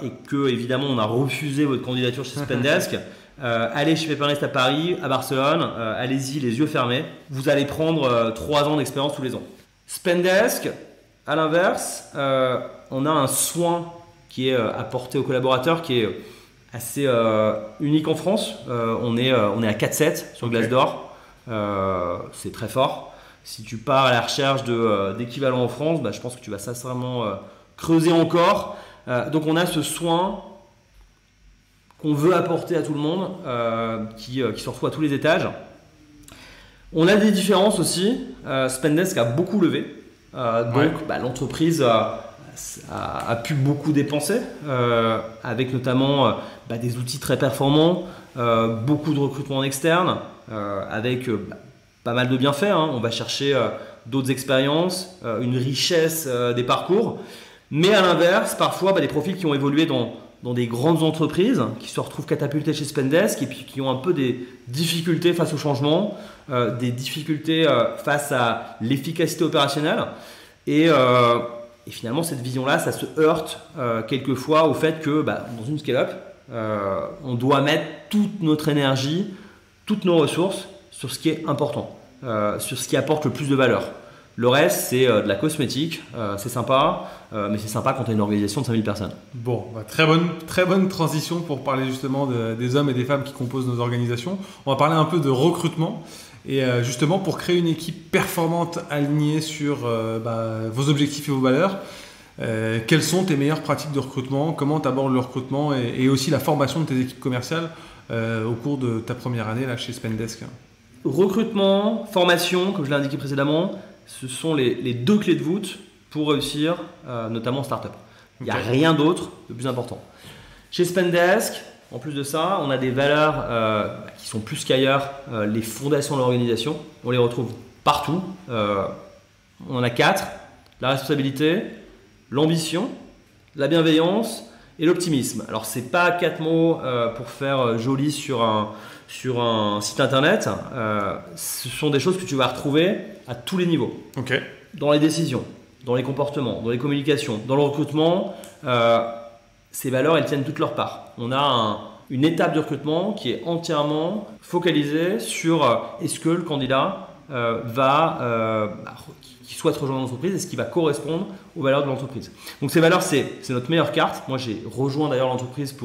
et que évidemment on a refusé votre candidature chez Spendesk, allez chez Peppernest à Paris, à Barcelone, allez-y les yeux fermés. Vous allez prendre 3 ans d'expérience tous les ans. Spendesk, à l'inverse, on a un soin qui est apporté aux collaborateurs qui est assez unique en France. On est à 4-7 sur Glassdoor. C'est très fort. Si tu pars à la recherche d'équivalent en France, je pense que tu vas sincèrement creuser encore. Donc on a ce soin qu'on veut apporter à tout le monde, qui se retrouve à tous les étages. On a des différences aussi. Spendesk a beaucoup levé. L'entreprise a pu beaucoup dépenser, avec notamment des outils très performants, beaucoup de recrutement en externe, avec pas mal de bienfaits. On va chercher d'autres expériences, une richesse des parcours. Mais à l'inverse, parfois, des profils qui ont évolué dans des grandes entreprises, qui se retrouvent catapultés chez Spendesk et puis qui ont un peu des difficultés face au changement, des difficultés face à l'efficacité opérationnelle. Et finalement, cette vision-là, ça se heurte quelquefois au fait que dans une scale-up, on doit mettre toute notre énergie, toutes nos ressources sur ce qui est important, sur ce qui apporte le plus de valeur. Le reste, c'est de la cosmétique, c'est sympa, mais c'est sympa quand tu as une organisation de 5000 personnes. Bon, très bonne transition pour parler justement des hommes et des femmes qui composent nos organisations. On va parler un peu de recrutement. Et justement, pour créer une équipe performante alignée sur vos objectifs et vos valeurs, quelles sont tes meilleures pratiques de recrutement? Comment tu abordes le recrutement et aussi la formation de tes équipes commerciales au cours de ta première année là, chez Spendesk? Recrutement, formation, comme je l'ai indiqué précédemment, ce sont les 2 clés de voûte pour réussir, notamment en startup. Il n'y a rien d'autre de plus important. Chez Spendesk, en plus de ça, on a des valeurs qui sont plus qu'ailleurs les fondations de l'organisation. On les retrouve partout. On en a 4. La responsabilité, l'ambition, la bienveillance et l'optimisme. Alors, c'est pas 4 mots pour faire joli sur un site internet. Ce sont des choses que tu vas retrouver à tous les niveaux. Ok. Dans les décisions, dans les comportements, dans les communications, dans le recrutement, ces valeurs, elles tiennent toute leur part. On a une étape de recrutement qui est entièrement focalisée sur est-ce que le candidat qui souhaite rejoindre l'entreprise, est-ce qu'il va correspondre aux valeurs de l'entreprise. Donc ces valeurs, c'est notre meilleure carte. Moi, j'ai rejoint d'ailleurs l'entreprise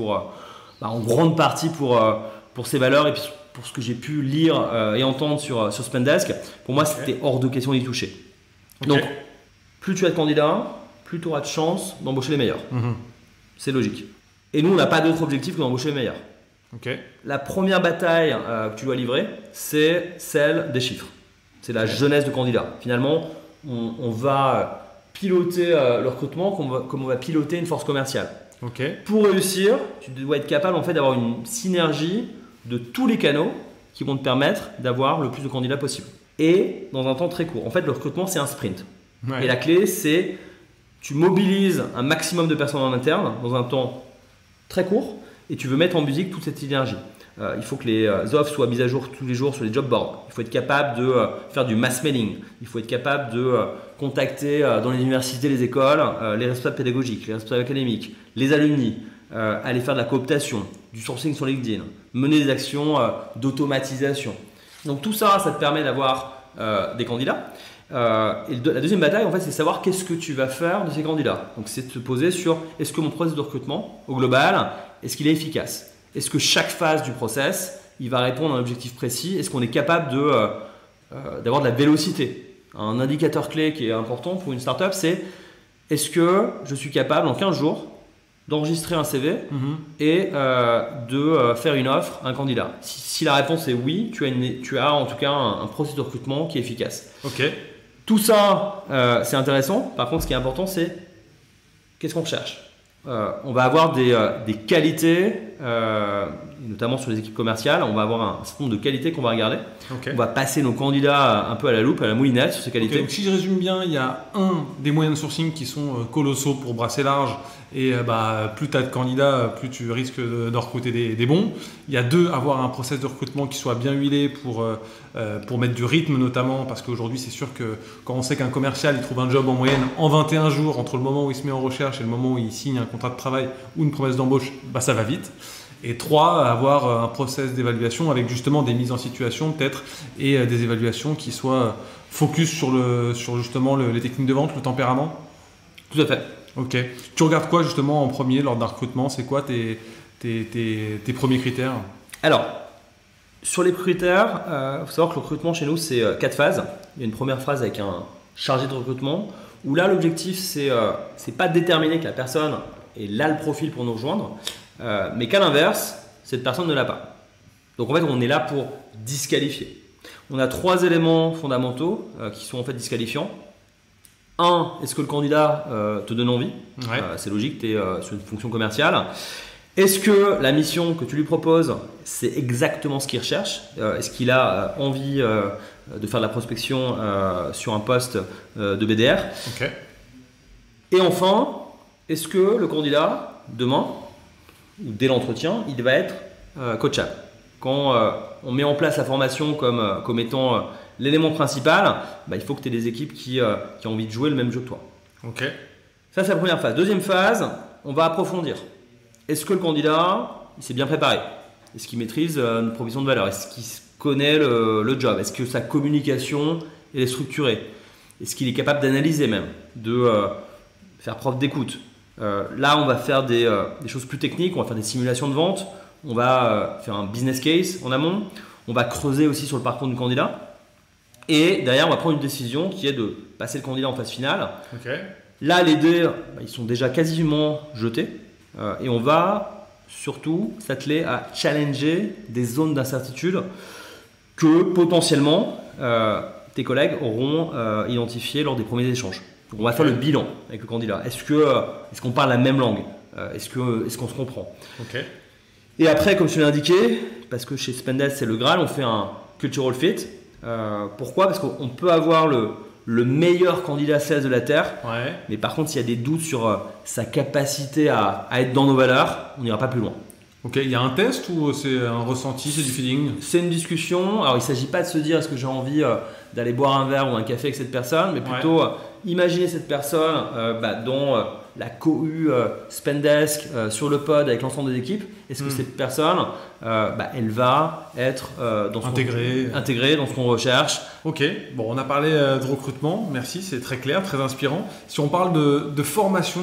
en grande partie pour ces valeurs et puis pour ce que j'ai pu lire et entendre sur Spendesk. Pour moi, c'était hors de question d'y toucher. Okay. Donc, plus tu as de candidats, plus tu auras de chances d'embaucher les meilleurs. C'est logique. Et nous, on n'a pas d'autre objectif que d'embaucher les meilleurs. Okay. La première bataille que tu dois livrer, c'est celle des chiffres. C'est la jeunesse de candidats. Finalement, on va piloter le recrutement comme on va piloter une force commerciale. Okay. Pour réussir, tu dois être capable en fait, d'avoir une synergie de tous les canaux qui vont te permettre d'avoir le plus de candidats possible. Et dans un temps très court. En fait, le recrutement, c'est un sprint. Ouais. Et la clé, c'est tu mobilises un maximum de personnes en interne dans un temps très court et tu veux mettre en musique toute cette synergie. Il faut que les offres soient mises à jour tous les jours sur les job boards. Il faut être capable de faire du mass mailing. Il faut être capable de contacter dans les universités, les écoles, les responsables pédagogiques, les responsables académiques, les alumni, aller faire de la cooptation, du sourcing sur LinkedIn, mener des actions d'automatisation. Donc tout ça, ça te permet d'avoir des candidats. Et la deuxième bataille, en fait, c'est savoir qu'est-ce que tu vas faire de ces candidats. Donc c'est de se poser sur est-ce que mon processus de recrutement, au global, est-ce qu'il est efficace ? Est-ce que chaque phase du process, il va répondre à un objectif précis ? Est-ce qu'on est capable d'avoir de la vélocité ? Un indicateur clé qui est important pour une startup, c'est est-ce que je suis capable en 15 jours d'enregistrer un CV et de faire une offre à un candidat ? Si la réponse est oui, tu as en tout cas un processus de recrutement qui est efficace. Ok. Tout ça, c'est intéressant. Par contre, ce qui est important, c'est qu'est-ce qu'on recherche ? On va avoir des qualités, notamment sur les équipes commerciales. On va avoir un certain nombre de qualités qu'on va regarder. Okay. On va passer nos candidats un peu à la loupe, à la moulinette sur ces qualités. Okay, donc si je résume bien, il y a des moyens de sourcing qui sont colossaux pour brasser large. Et plus tu as de candidats, plus tu risques de recruter des bons. Il y a 2, avoir un process de recrutement qui soit bien huilé pour mettre du rythme notamment, parce qu'aujourd'hui c'est sûr que quand on sait qu'un commercial il trouve un job en moyenne en 21 jours entre le moment où il se met en recherche et le moment où il signe un contrat de travail ou une promesse d'embauche, ça va vite. Et 3, avoir un process d'évaluation avec justement des mises en situation peut-être et des évaluations qui soient focus sur justement les techniques de vente, le tempérament. Tout à fait. Ok. Tu regardes quoi justement en premier lors d'un recrutement ? C'est quoi tes premiers critères ? Alors, sur les critères, il faut savoir que le recrutement chez nous, c'est 4 phases. Il y a une première phase avec un chargé de recrutement où là, l'objectif, c'est pas de déterminer que la personne est là le profil pour nous rejoindre, mais qu'à l'inverse, cette personne ne l'a pas. Donc en fait, on est là pour disqualifier. On a 3 éléments fondamentaux qui sont en fait disqualifiants. 1, est-ce que le candidat te donne envie ? C'est logique, tu es sur une fonction commerciale. Est-ce que la mission que tu lui proposes, c'est exactement ce qu'il recherche ? Est-ce qu'il a envie de faire de la prospection sur un poste de BDR ? Okay. Et enfin, est-ce que le candidat, demain, ou dès l'entretien, il va être coachable ? Quand on met en place la formation comme étant l'élément principal, il faut que tu aies des équipes qui ont envie de jouer le même jeu que toi. Okay. Ça, c'est la première phase. Deuxième phase, on va approfondir. Est-ce que le candidat s'est bien préparé ? Est-ce qu'il maîtrise une provision de valeur ? Est-ce qu'il connaît le job ? Est-ce que sa communication est structurée ? Est-ce qu'il est capable d'analyser même, de faire preuve d'écoute ? Là, on va faire des choses plus techniques, on va faire des simulations de vente, on va faire un business case en amont, on va creuser aussi sur le parcours du candidat. Et derrière, on va prendre une décision qui est de passer le candidat en phase finale. Okay. Là, les dés, ils sont déjà quasiment jetés. Et on va surtout s'atteler à challenger des zones d'incertitude que potentiellement tes collègues auront identifiées lors des premiers échanges. Donc, on va faire le bilan avec le candidat. Est-ce qu'on parle la même langue ? Est-ce qu'on se comprend ? Okay. Et après, comme je te l'ai indiqué, parce que chez Spendesk, c'est le Graal, on fait un cultural fit. Pourquoi ? Parce qu'on peut avoir le meilleur candidat sales de la Terre. Ouais. Mais par contre, s'il y a des doutes sur sa capacité à être dans nos valeurs, on n'ira pas plus loin. Ok, il y a un test ou c'est un ressenti, c'est du feeling? C'est une discussion. Alors, il ne s'agit pas de se dire est-ce que j'ai envie d'aller boire un verre ou un café avec cette personne, mais plutôt imaginer cette personne dans la cohue Spendesk sur le pod avec l'ensemble des équipes. Est-ce que cette personne, elle va être intégrée dans ce qu'on recherche? Ok, bon, on a parlé de recrutement, merci, c'est très clair, très inspirant. Si on parle de formation,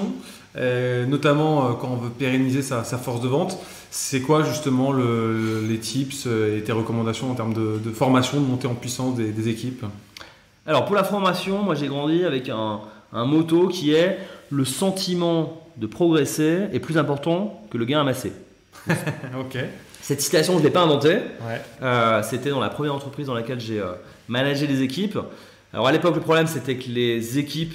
notamment quand on veut pérenniser sa force de vente, c'est quoi justement les tips et tes recommandations en termes de formation, de montée en puissance des équipes? Alors pour la formation, moi j'ai grandi avec un motto qui est le sentiment de progresser est plus important que le gain amassé. Ok. Cette citation, je ne l'ai pas inventée. Ouais. C'était dans la première entreprise dans laquelle j'ai managé des équipes. Alors à l'époque, le problème c'était que les équipes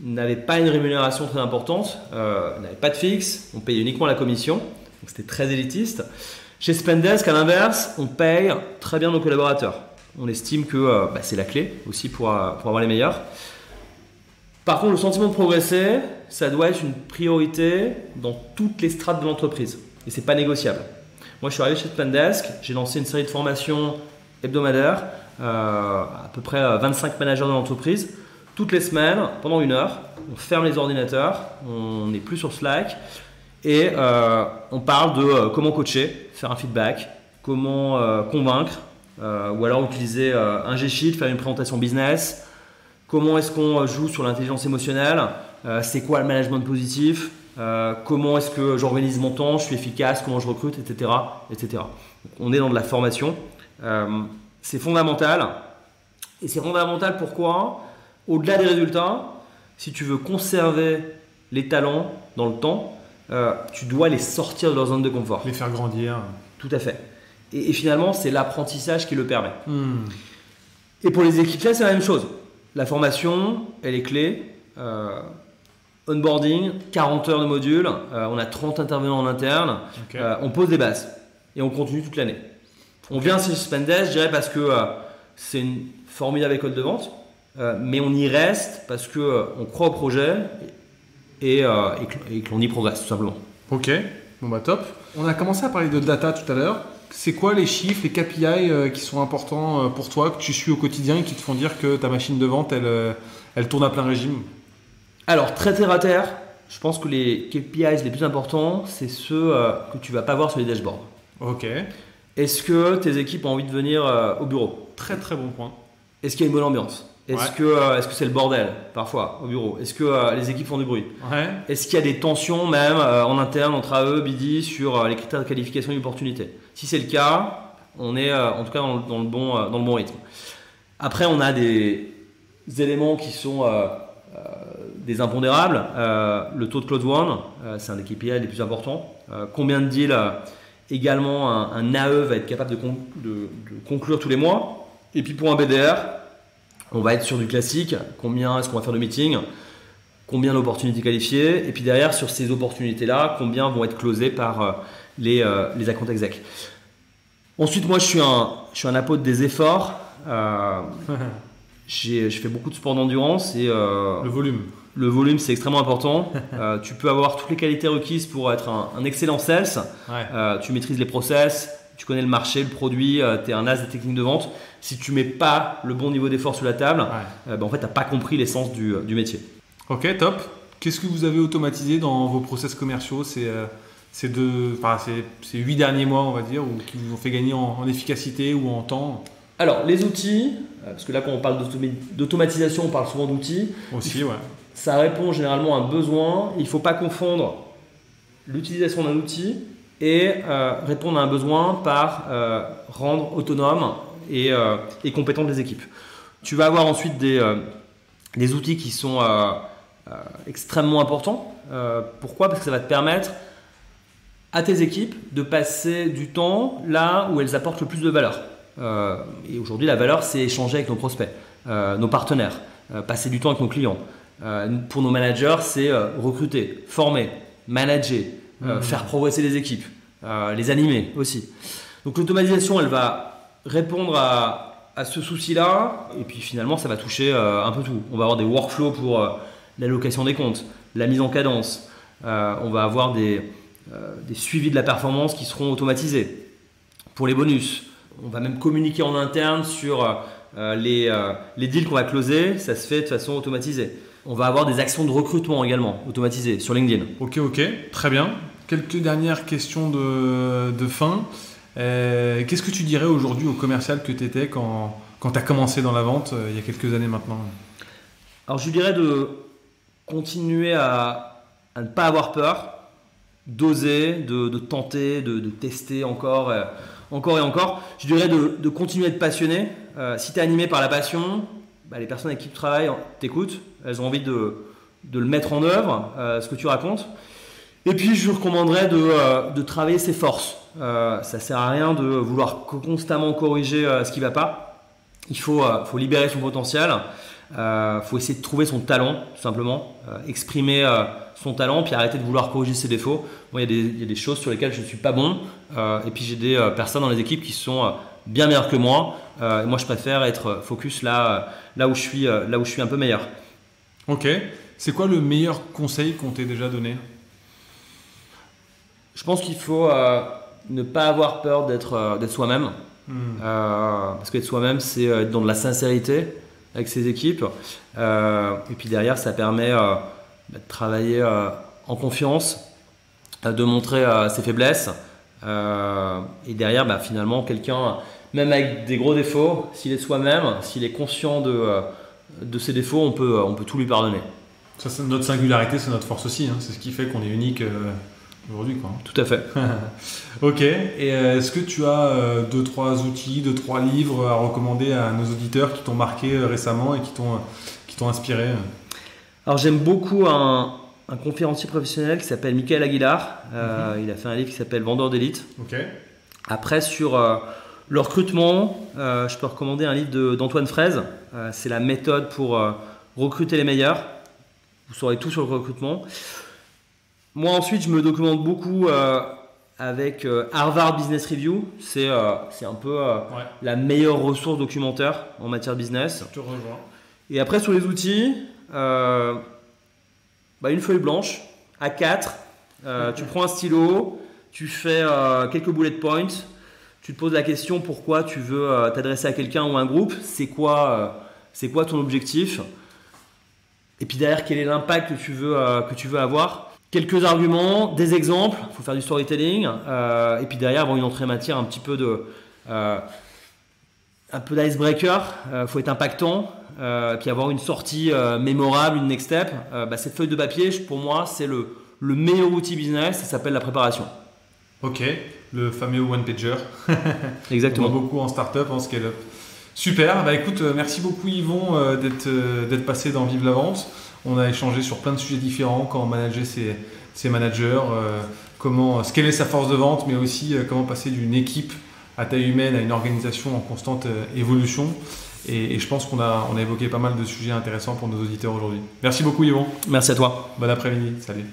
n'avaient pas une rémunération très importante, n'avaient pas de fixe, on payait uniquement la commission, donc c'était très élitiste. Chez Spendesk, à l'inverse, on paye très bien nos collaborateurs. On estime que c'est la clé aussi pour avoir les meilleurs. Par contre, le sentiment de progresser, ça doit être une priorité dans toutes les strates de l'entreprise. Et ce n'est pas négociable. Moi, je suis arrivé chez Spendesk, j'ai lancé une série de formations hebdomadaires, à peu près 25 managers de l'entreprise. Toutes les semaines, pendant 1 heure, on ferme les ordinateurs, on n'est plus sur Slack et on parle de comment coacher, faire un feedback, comment convaincre, ou alors utiliser un G-Sheet, faire une présentation business. Comment est-ce qu'on joue sur l'intelligence émotionnelle? C'est quoi le management positif? Comment est-ce que j'organise mon temps? Je suis efficace? Comment je recrute? Etc. etc. Donc, on est dans de la formation. C'est fondamental. Et c'est fondamental pourquoi? Au-delà des résultats, si tu veux conserver les talents dans le temps, tu dois les sortir de leur zone de confort. Les faire grandir. Tout à fait. Et finalement, c'est l'apprentissage qui le permet. Et pour les équipes, là, c'est la même chose. La formation, elle est clé. Onboarding, 40 heures de module. On a 30 intervenants en interne. Okay. On pose des bases et on continue toute l'année. On vient chez Spendesk, je dirais, parce que c'est une formidable école de vente. Mais on y reste parce qu'on croit au projet et que l'on y progresse, tout simplement. Ok, bon bah top. On a commencé à parler de data tout à l'heure. C'est quoi les chiffres, les KPI qui sont importants pour toi, que tu suis au quotidien et qui te font dire que ta machine de vente, elle tourne à plein régime? Alors, très terre à terre, je pense que les KPIs les plus importants, c'est ceux que tu ne vas pas voir sur les dashboards. Ok. Est-ce que tes équipes ont envie de venir au bureau? Très très bon point. Est-ce qu'il y a une bonne ambiance? Est-ce que c'est le bordel parfois au bureau? Est-ce que les équipes font du bruit? Est-ce qu'il y a des tensions même en interne entre AE, BD sur les critères de qualification et d'opportunité? Si c'est le cas, on est en tout cas dans le bon rythme. Après, on a des éléments qui sont des impondérables. Le taux de close won, c'est un des KPI les plus importants. Combien de deals également un AE va être capable de conclure tous les mois? Et puis pour un BDR, on va être sur du classique. Combien est-ce qu'on va faire de meetings? Combien d'opportunités qualifiées? Et puis derrière, sur ces opportunités-là, combien vont être closées par les account exec? Ensuite, moi, je suis un apôtre des efforts. Je fais beaucoup de sport d'endurance et le volume. Le volume, c'est extrêmement important. Tu peux avoir toutes les qualités requises pour être un excellent sales. Tu maîtrises les process, tu connais le marché, le produit, tu es un as des techniques de vente. Si tu mets pas le bon niveau d'effort sur la table, en fait, tu n'as pas compris l'essence du métier. Ok, top. Qu'est-ce que vous avez automatisé dans vos process commerciaux ces 8 derniers mois, on va dire, ou qui vous ont fait gagner en efficacité ou en temps? Alors, les outils, parce que là, quand on parle d'automatisation, on parle souvent d'outils. Aussi, ouais. Ça répond généralement à un besoin. Il ne faut pas confondre l'utilisation d'un outil et répondre à un besoin par rendre autonome et compétentes les équipes. Tu vas avoir ensuite des outils qui sont extrêmement importants. Pourquoi? Parce que ça va te permettre à tes équipes de passer du temps là où elles apportent le plus de valeur. Et aujourd'hui, la valeur, c'est échanger avec nos prospects, nos partenaires, passer du temps avec nos clients. Pour nos managers, c'est recruter, former, manager, faire progresser les équipes, les animer aussi. Donc l'automatisation, elle va répondre à à ce souci-là. Et puis finalement, ça va toucher un peu tout. On va avoir des workflows pour l'allocation des comptes, la mise en cadence. On va avoir des suivis de la performance qui seront automatisés. Pour les bonus, on va même communiquer en interne sur les deals qu'on va closer. Ça se fait de façon automatisée. On va avoir des actions de recrutement également automatisées sur LinkedIn. Ok, très bien. Quelques dernières questions de fin. Qu'est-ce que tu dirais aujourd'hui au commercial que tu étais quand tu as commencé dans la vente il y a quelques années maintenant? Alors je lui dirais de continuer à ne pas avoir peur, d'oser, de tenter, de tester encore et encore. Je dirais de continuer à être passionné. Si tu es animé par la passion, les personnes avec qui tu travailles t'écoutent, elles ont envie de le mettre en œuvre, ce que tu racontes. Et puis je recommanderais de travailler ses forces. Ça ne sert à rien de vouloir constamment corriger ce qui ne va pas. Il faut libérer son potentiel. Faut essayer de trouver son talent, tout simplement. Exprimer son talent, puis arrêter de vouloir corriger ses défauts. Moi, il y a des choses sur lesquelles je ne suis pas bon. Et puis j'ai des personnes dans les équipes qui sont bien meilleures que moi. Et moi, je préfère être focus là où je suis un peu meilleur. Ok. C'est quoi le meilleur conseil qu'on t'ait déjà donné? Je pense qu'il faut ne pas avoir peur d'être soi-même. Parce qu'être soi-même, c'est être dans de la sincérité avec ses équipes. Et puis derrière, ça permet de travailler en confiance, de montrer ses faiblesses. Et derrière, finalement, quelqu'un, même avec des gros défauts, s'il est soi-même, s'il est conscient de ses défauts, on peut tout lui pardonner. Ça, c'est notre singularité, c'est notre force aussi. C'est ce qui fait qu'on est unique aujourd'hui, quoi. Tout à fait. Ok. Et est-ce que tu as 2-3 outils, 2-3 livres à recommander à nos auditeurs qui t'ont marqué récemment et qui t'ont inspiré? Alors j'aime beaucoup un conférencier professionnel qui s'appelle Michael Aguilar. Il a fait un livre qui s'appelle Vendeur d'élite. Ok. Après sur le recrutement, je peux recommander un livre d'Antoine Fraise. C'est la méthode pour recruter les meilleurs. Vous saurez tout sur le recrutement. Moi ensuite, je me documente beaucoup avec Harvard Business Review. C'est un peu la meilleure ressource documentaire en matière de business. Je te rejoins. Et après sur les outils, une feuille blanche, A4, tu prends un stylo, tu fais quelques bullet points, tu te poses la question pourquoi tu veux t'adresser à quelqu'un ou à un groupe, c'est quoi ton objectif, et puis derrière quel est l'impact que tu veux avoir. Quelques arguments, des exemples, il faut faire du storytelling, et puis derrière avoir une entrée matière un petit peu d'icebreaker, faut être impactant, puis avoir une sortie mémorable, une next step. Cette feuille de papier, pour moi, c'est le meilleur outil business, ça s'appelle la préparation. Ok, le fameux one-pager. Exactement. On voit beaucoup en startup, en scale-up. Super, écoute, merci beaucoup Yvon d'être passé dans Vive la Vente. On a échangé sur plein de sujets différents, comment manager ses managers, comment scaler sa force de vente, mais aussi comment passer d'une équipe à taille humaine à une organisation en constante évolution. Et je pense qu'on a évoqué pas mal de sujets intéressants pour nos auditeurs aujourd'hui. Merci beaucoup Yvon. Merci à toi. Bon après-midi. Salut.